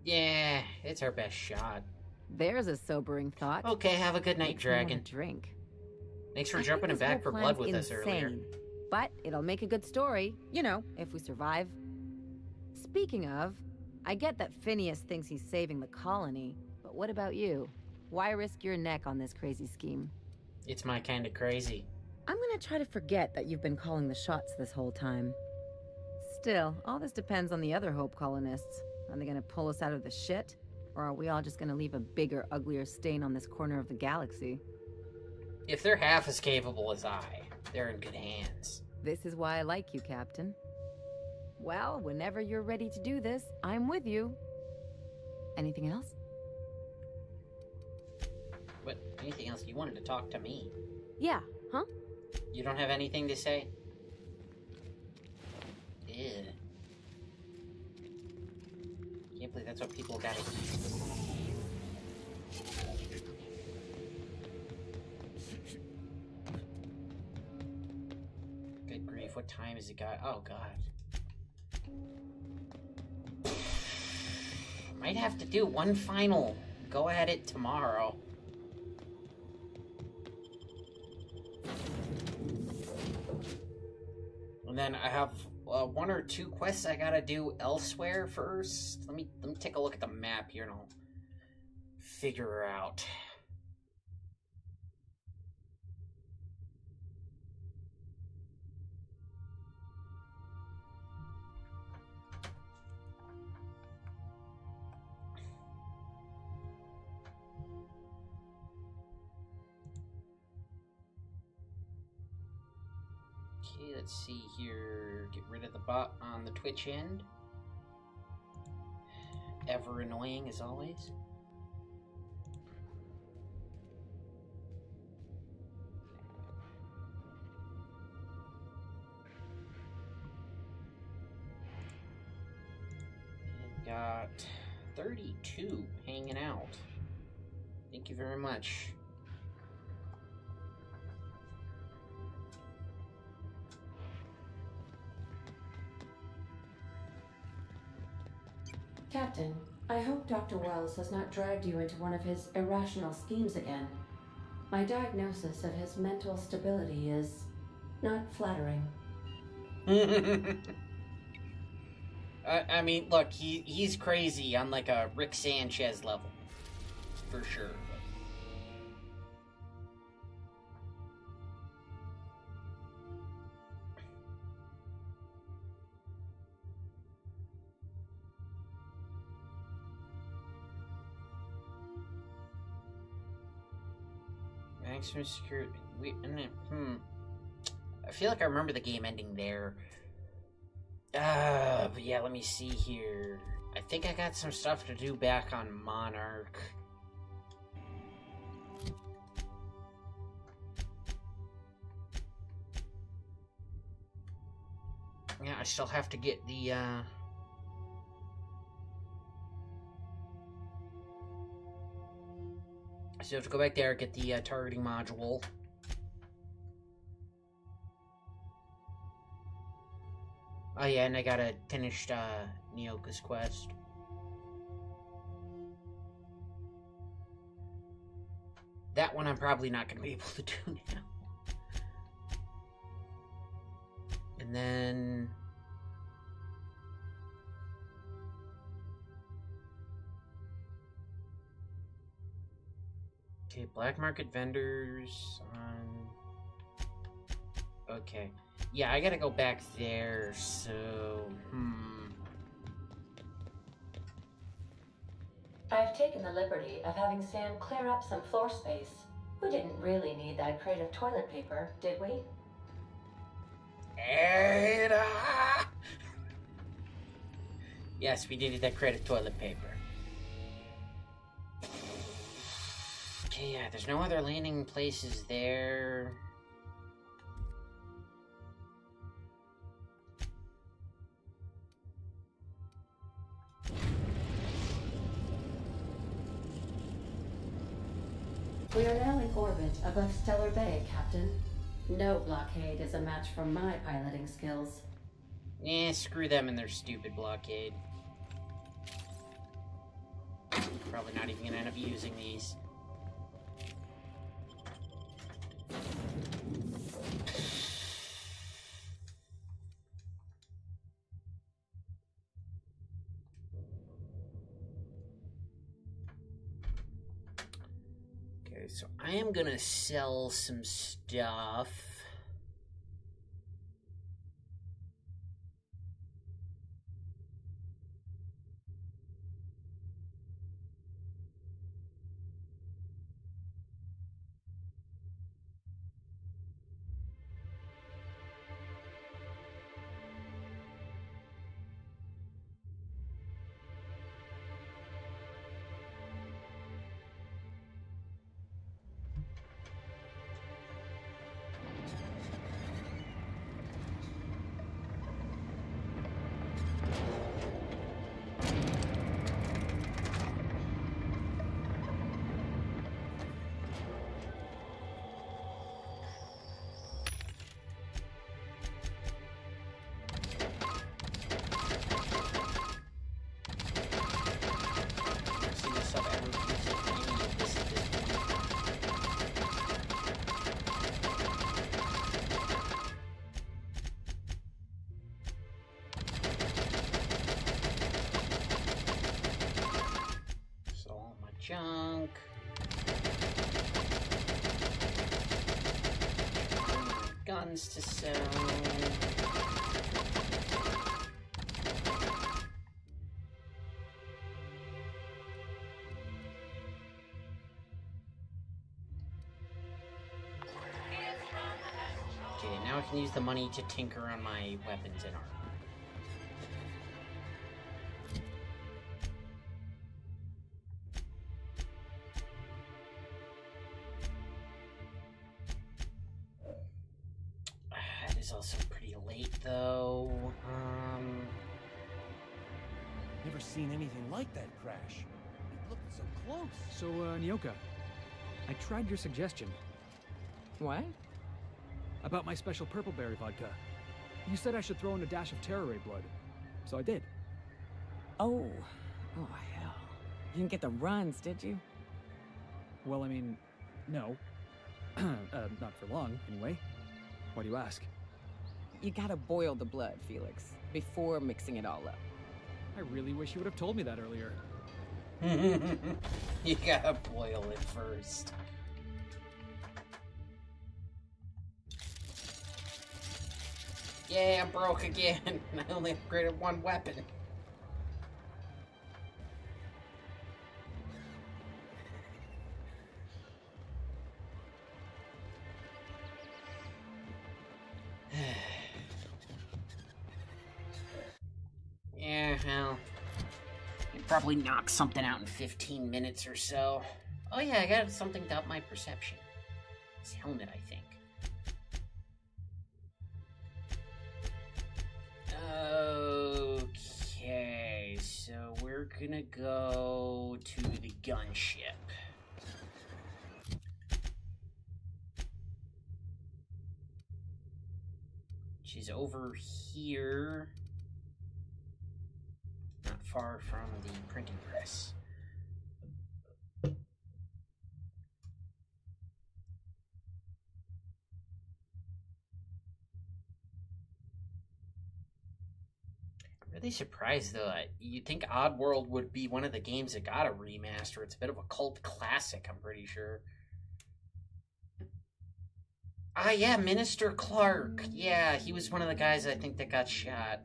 Yeah, it's our best shot. There's a sobering thought. Okay, have a good night, Makes me wanna Dragon. drink. Thanks for jumping in back for blood with us earlier. But it'll make a good story, you know, if we survive. Speaking of, I get that Phineas thinks he's saving the colony, but what about you? Why risk your neck on this crazy scheme? It's my kind of crazy. I'm gonna try to forget that you've been calling the shots this whole time. Still, all this depends on the other Hope colonists. Are they gonna pull us out of the shit? Or are we all just gonna leave a bigger, uglier stain on this corner of the galaxy? If they're half as capable as I, they're in good hands. This is why I like you, Captain. Well, whenever you're ready to do this, I'm with you. Anything else? What? Anything else? You wanted to talk to me. Yeah, huh? You don't have anything to say? Ew. Can't believe that's what people gotta eat. Good grief, what time is it, guy? Oh, God. Might have to do one final go at it tomorrow. And then I have one or two quests I gotta do elsewhere first. Let me take a look at the map here and I'll figure her out. Okay, let's see here. Get rid of the bot on the Twitch end. Ever annoying as always. And got 32 hanging out. Thank you very much. Captain, I hope Dr. Wells has not dragged you into one of his irrational schemes again. My diagnosis of his mental stability is not flattering. I mean, look, he's crazy on like a Rick Sanchez level, for sure. Maximum security. I feel like I remember the game ending there. But yeah, let me see here. I think I got some stuff to do back on Monarch. Yeah, I still have to get the, So you have to go back there, get the targeting module. Oh yeah, and I gotta finish Nyoka's quest. That one I'm probably not gonna be able to do now. And then... Okay, black market vendors on... Okay. Yeah, I gotta go back there, so... I've taken the liberty of having Sam clear up some floor space. We didn't really need that crate of toilet paper, did we? Ada! Yes, we needed that crate of toilet paper. Okay, yeah, there's no other landing places there. We are now in orbit above Stellar Bay, Captain. No blockade is a match for my piloting skills. Yeah, screw them and their stupid blockade. Probably not even gonna end up using these. Okay, so I am gonna sell some stuff. Junk. Guns to sell. Okay, now I can use the money to tinker on my weapons and armor. Also pretty late though. Never seen anything like that crash. It looked so close. So, Nyoka, I tried your suggestion. What? About my special purple berry vodka. You said I should throw in a dash of Terra Ray blood. So I did. Oh hell. You didn't get the runs, did you? Well, I mean, no. Not for long, anyway. Why do you ask? You gotta boil the blood, Felix, before mixing it all up. I really wish you would have told me that earlier. You gotta boil it first. Yeah, I'm broke again. I only upgraded one weapon. Yeah, well, I'd probably knock something out in 15 minutes or so. Oh yeah, I got something to up my perception. This helmet, I think. Okay, so we're gonna go to the gunship. She's over here. Not far from the printing press. Really surprised though. You'd think Oddworld would be one of the games that got a remaster. It's a bit of a cult classic, I'm pretty sure. Ah, yeah, Minister Clark. Yeah, he was one of the guys I think that got shot.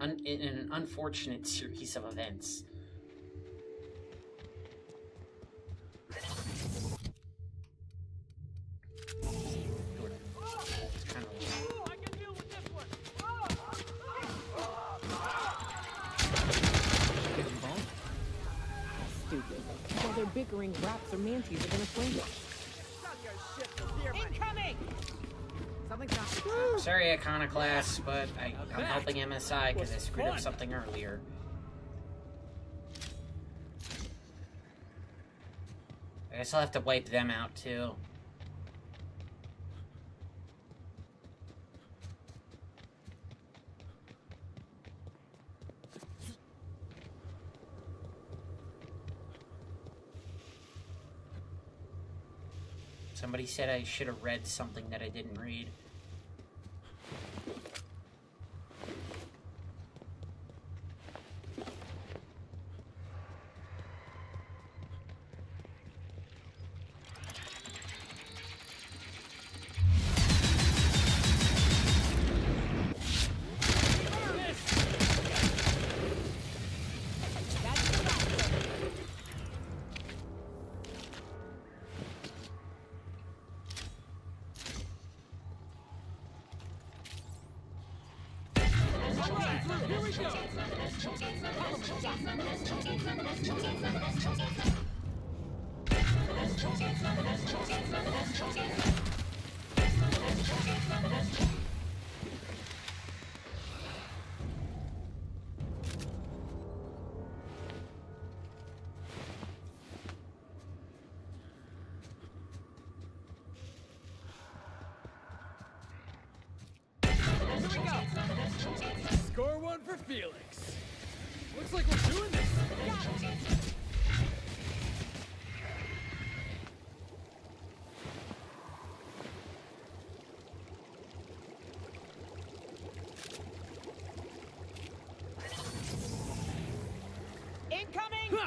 In an unfortunate series of events. Stupid. While they're bickering, raps or manties are gonna flame it. Incoming! Sorry, Iconoclast, but I'm helping MSI because I screwed up something earlier. I guess I'll have to wipe them out too. Somebody said I should have read something that I didn't read. Score one for Felix. Looks like we're doing this. Incoming!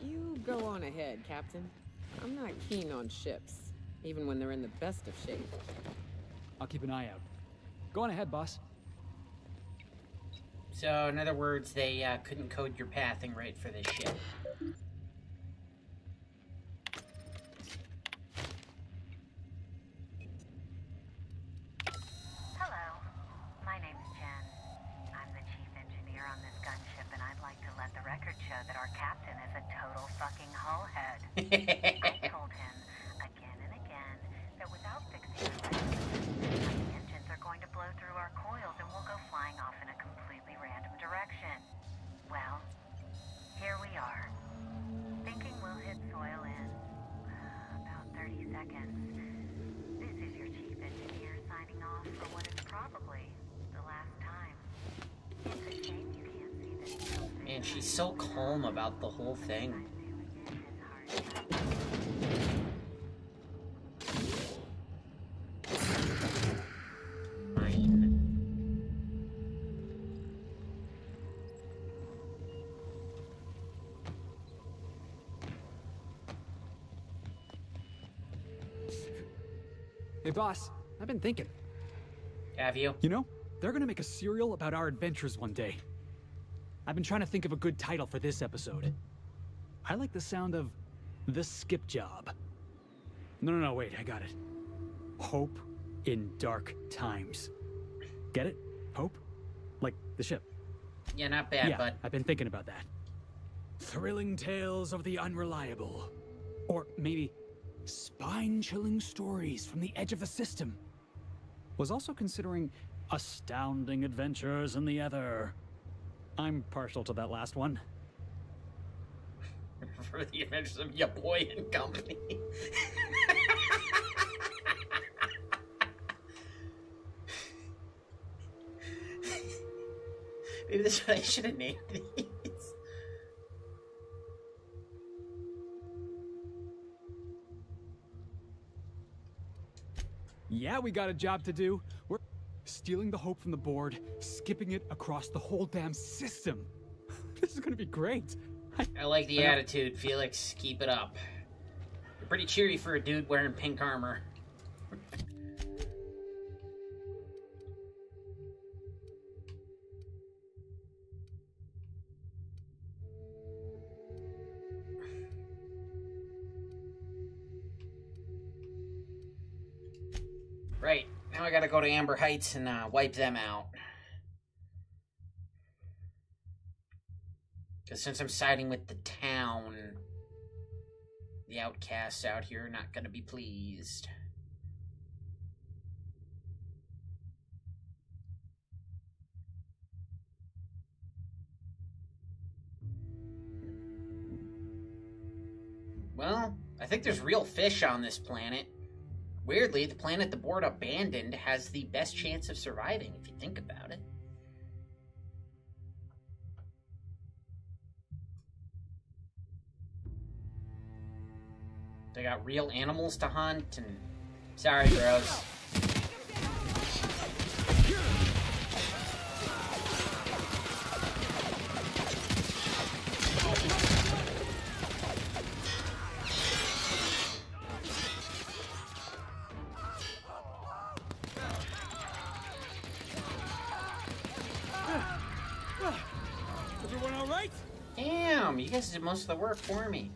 You go on ahead, Captain. I'm not keen on ships, even when they're in the best of shape. I'll keep an eye out. Go on ahead, boss. So, in other words, they couldn't code your pathing right for this ship. Hello, my name's Jen. I'm the chief engineer on this gunship, and I'd like to let the record show that our captain is a total fucking hullhead. I told him again and again that without fixing the right the engines are going to blow through our coils and we'll go flying off in a completely random direction. Well, here we are, thinking we'll hit soil in about 30 seconds. This is your chief engineer signing off for what is probably the last time. It's a shame you can't see this. Man, she's so calm about the whole thing. Hey, boss, I've been thinking. Have you? You know, they're gonna make a serial about our adventures one day. I've been trying to think of a good title for this episode. I like the sound of The Skip Job. No, wait, I got it. Hope in Dark Times. Get it? Hope? Like the ship. Yeah, not bad, yeah, but... I've been thinking about that. Thrilling tales of the unreliable. Or maybe spine-chilling stories from the edge of the system. Was also considering astounding adventures in the ether. I'm partial to that last one. For the adventures of your boy and company. Maybe that's what I should have named these. Yeah, we got a job to do. We're stealing the hope from the board, skipping it across the whole damn system. This is gonna be great. I like the attitude, Felix. Keep it up. You're pretty cheery for a dude wearing pink armor. Right, now I gotta go to Amber Heights and wipe them out. Because since I'm siding with the town, the outcasts out here are not gonna be pleased. Well, I think there's real fish on this planet. Weirdly, the planet the board abandoned has the best chance of surviving, if you think about it. They got real animals to hunt, and... Sorry, bros. Everyone all right? Damn, you guys did most of the work for me.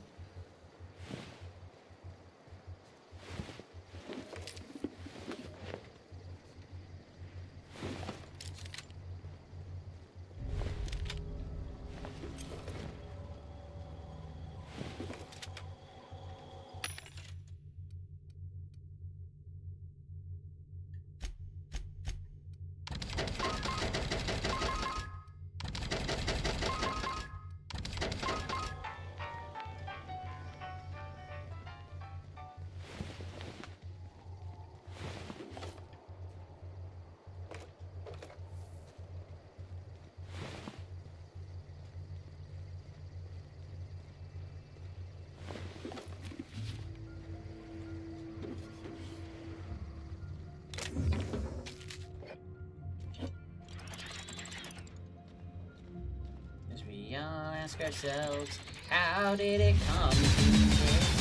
Ask ourselves, how did it come to this?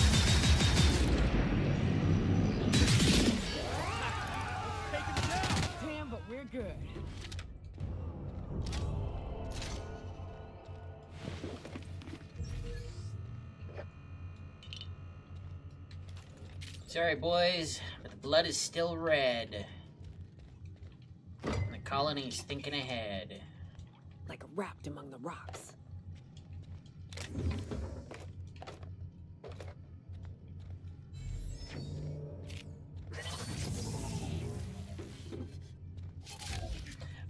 Damn, but we're good. Sorry, boys, but the blood is still red. And the colony's thinking ahead. Like wrapped among the rocks.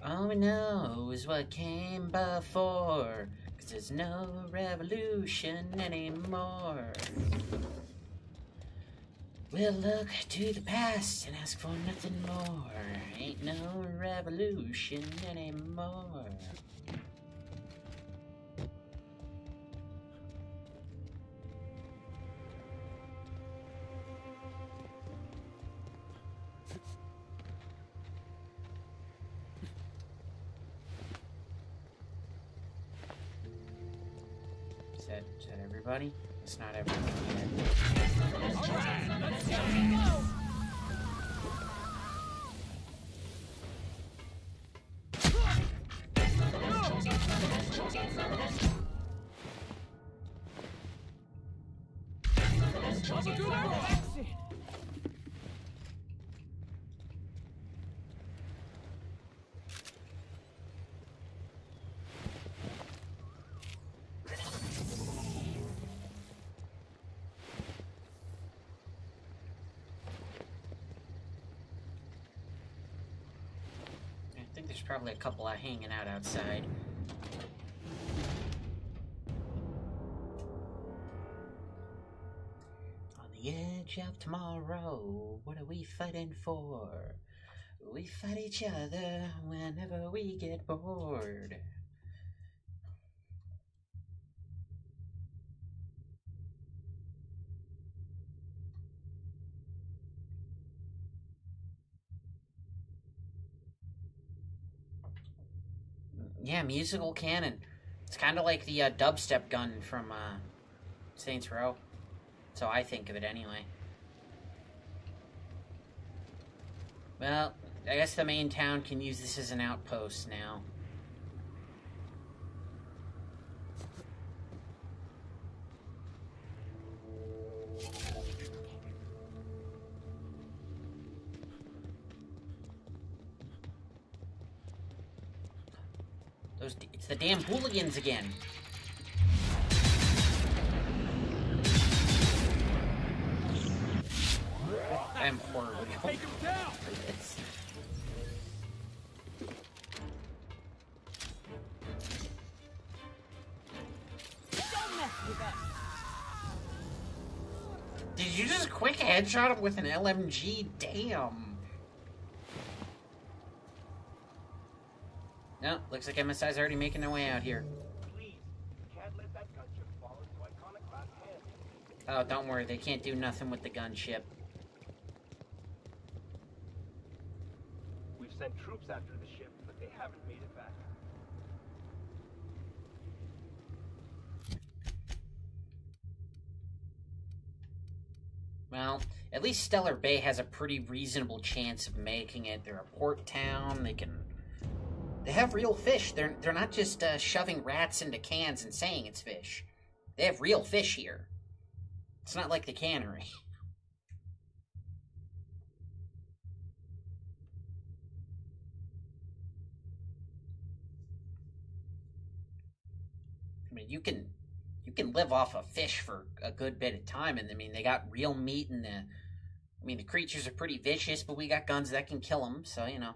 All we know is what came before, 'cause there's no revolution anymore. We'll look to the past and ask for nothing more. Ain't no revolution anymore. Is that everybody? It's not everybody yet. All right, let's go. I think there's probably a couple hanging out outside. On the edge of tomorrow, what are we fighting for? We fight each other whenever we get bored. Yeah, musical cannon. It's kind of like the dubstep gun from Saints Row. So I think of it anyway. Well, I guess the main town can use this as an outpost now. It's the damn hooligans again. I'm horribly hoping for this. Don't mess with us. Did you just quick headshot him with an LMG? Damn. No, looks like MSI's already making their way out here. Please, can't let that gunship fall into Iconoclast hands. Oh, don't worry, they can't do nothing with the gunship. We've sent troops after the ship, but they haven't made it back. Well, at least Stellar Bay has a pretty reasonable chance of making it. They're a port town. They have real fish. They're not just shoving rats into cans and saying it's fish. They have real fish here. It's not like the cannery. I mean, you can live off of fish for a good bit of time, and I mean, they got real meat, and the creatures are pretty vicious, but we got guns that can kill them, so you know.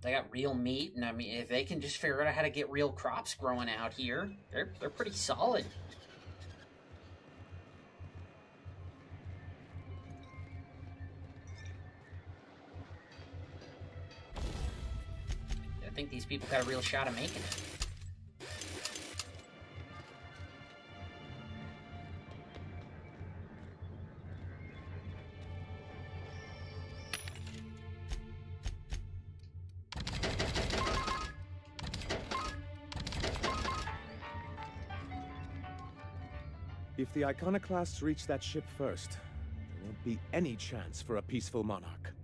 They got real meat, and I mean, if they can just figure out how to get real crops growing out here, they're pretty solid. I think these people got a real shot of making it. If the Iconoclasts reach that ship first, there won't be any chance for a peaceful monarch.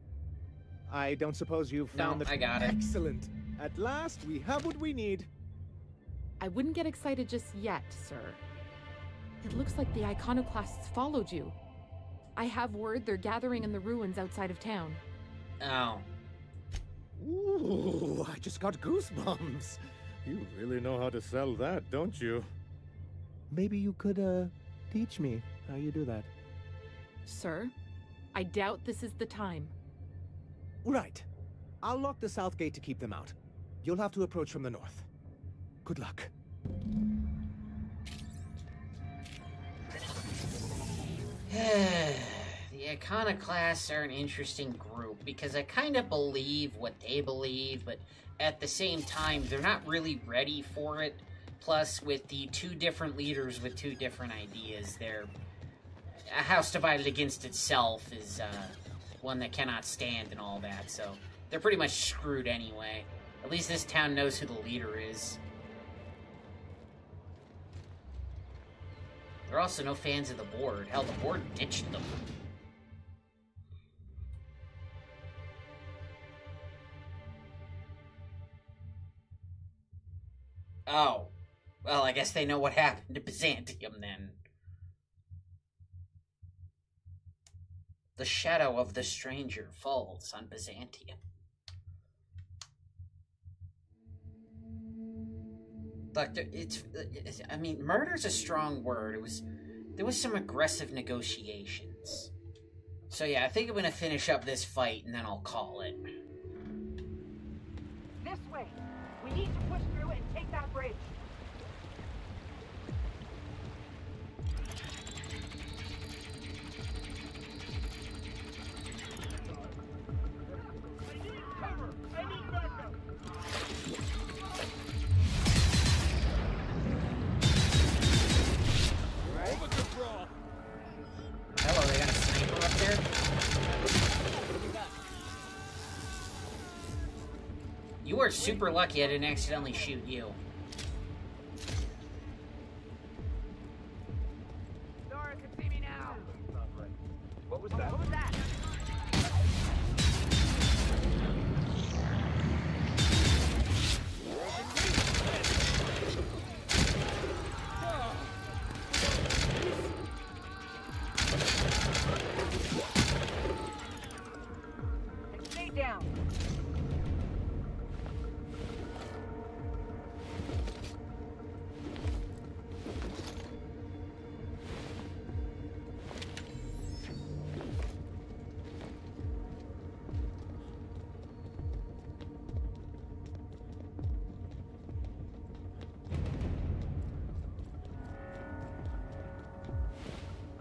I don't suppose you've found I got it. Excellent. At last, we have what we need. I wouldn't get excited just yet, sir. It looks like the Iconoclasts followed you. I have word they're gathering in the ruins outside of town. Oh. Ooh, I just got goosebumps. You really know how to sell that, don't you? Maybe you could, teach me how you do that. Sir, I doubt this is the time. Right. I'll lock the south gate to keep them out. You'll have to approach from the north. Good luck. The Iconoclasts are an interesting group because I kind of believe what they believe, but at the same time, they're not really ready for it. Plus, with the two different leaders with two different ideas, a house divided against itself is one that cannot stand and all that, so they're pretty much screwed anyway. At least this town knows who the leader is. They're also no fans of the board. Hell, the board ditched them. Oh. Well, I guess they know what happened to Byzantium, then. The shadow of the stranger falls on Byzantium. Look, I mean, murder's a strong word. There was some aggressive negotiations. So yeah, I think I'm gonna finish up this fight, and then I'll call it. This way! We need to push through and take that bridge! Hello, they got a sniper up there? You are were super lucky I didn't accidentally shoot you. Nora can see me now. What was that? What was that? Stay down.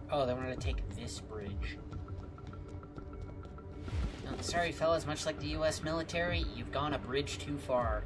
Oh, they wanted to take this bridge. Oh, sorry, fellas, much like the US military, you've gone a bridge too far.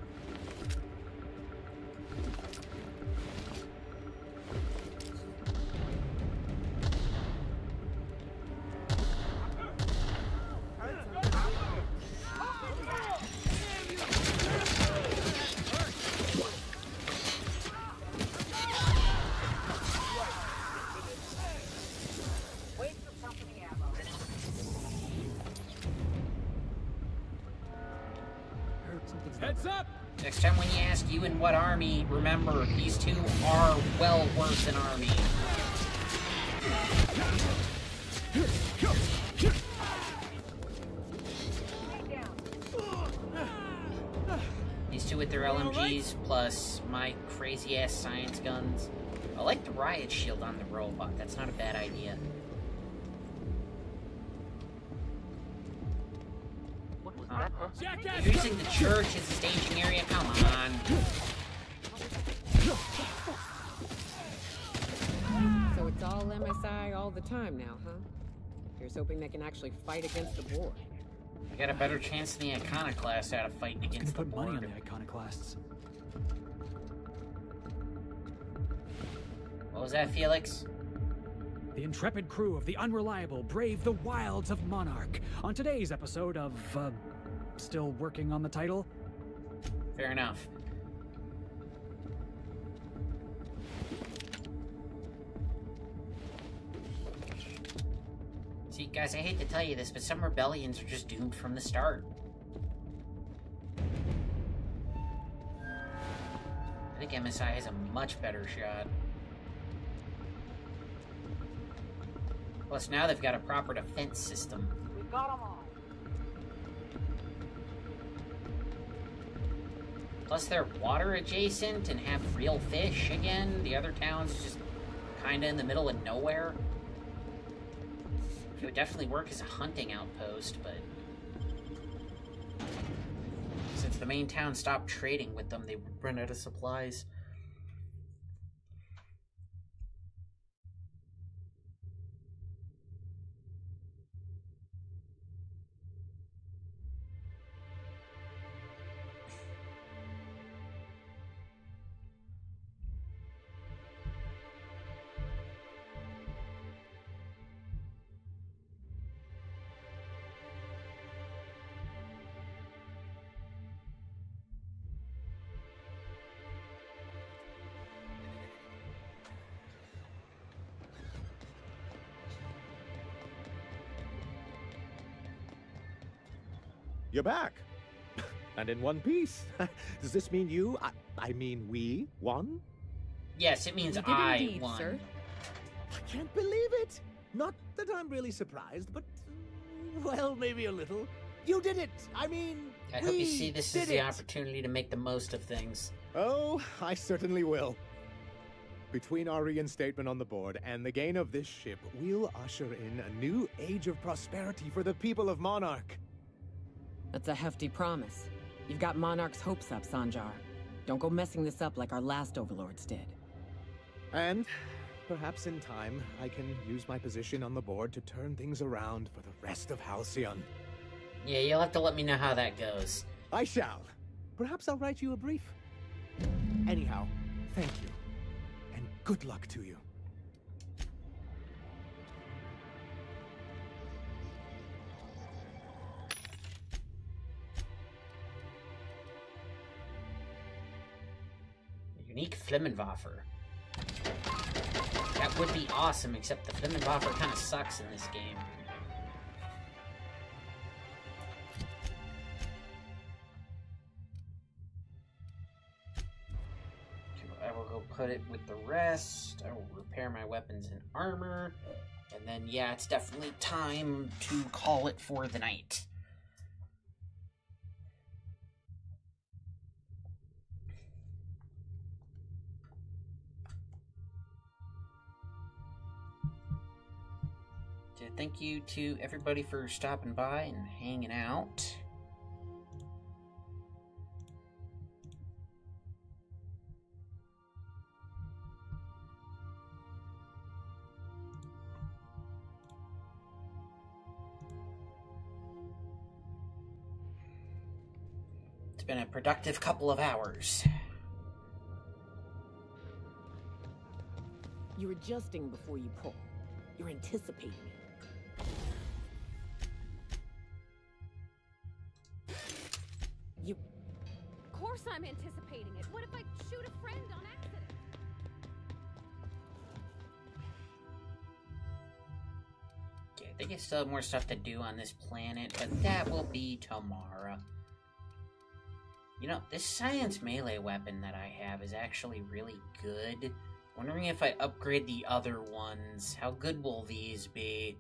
Heads up! Next time when you ask you in what army, remember, these two are well worse than army. These two with their LMGs, plus my crazy-ass science guns. I like the riot shield on the robot. That's not a bad idea. You're using the church as a staging area? Come on. So it's all MSI all the time now, huh? Here's hoping they can actually fight against the board. I got a better chance than the Iconoclasts out of fighting against the board. Money on the Iconoclasts. What was that, Felix? The intrepid crew of the Unreliable brave the wilds of Monarch on today's episode of, still working on the title? Fair enough. See, guys, I hate to tell you this, but some rebellions are just doomed from the start. I think MSI has a much better shot. Plus, now they've got a proper defense system. We got them all. Plus, they're water adjacent and have real fish again. The other towns just kind of in the middle of nowhere. It would definitely work as a hunting outpost, but since the main town stopped trading with them, they would run out of supplies. You're back. And in one piece. Does this mean you, I mean we, won? Yes, it means You did I indeed, won. sir. I can't believe it. Not that I'm really surprised, but, well, maybe a little. You did it. I mean, I hope you see this as the opportunity to make the most of things. Oh, I certainly will. Between our reinstatement on the board and the gain of this ship, we'll usher in a new age of prosperity for the people of Monarch. That's a hefty promise. You've got Monarch's hopes up, Sanjar. Don't go messing this up like our last overlords did. And perhaps in time, I can use my position on the board to turn things around for the rest of Halcyon. Yeah, you'll have to let me know how that goes. I shall. Perhaps I'll write you a brief. Anyhow, thank you. And good luck to you. Flammenwaffe. That would be awesome, except the Flammenwaffe kind of sucks in this game. I will go put it with the rest. I will repair my weapons and armor. And then, yeah, it's definitely time to call it for the night. So thank you to everybody for stopping by and hanging out. It's been a productive couple of hours. You're adjusting before you pull. You're anticipating it. Of course I'm anticipating it. What if I shoot a friend on accident? Okay, I think I still have more stuff to do on this planet, but that will be tomorrow. You know, this science melee weapon that I have is actually really good. Wondering if I upgrade the other ones, how good will these be?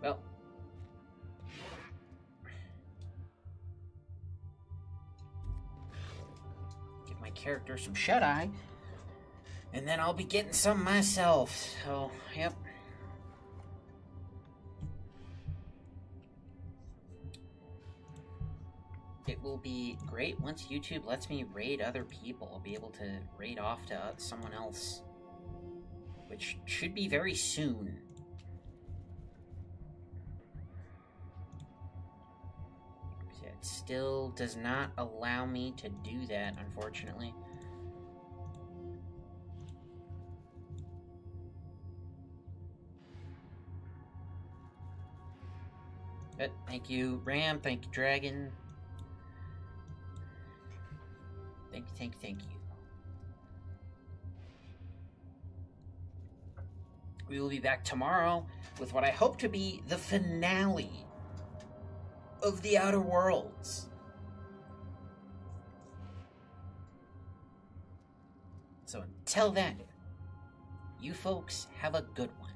Well, give my character some shut-eye, and then I'll be getting some myself. So, yep. It will be great once YouTube lets me raid other people. I'll be able to raid off to someone else, which should be very soon. It still does not allow me to do that, unfortunately. But thank you, Ram. Thank you, Dragon. Thank you, thank you, thank you. We will be back tomorrow with what I hope to be the finale of the Outer Worlds. So until then, you folks have a good one.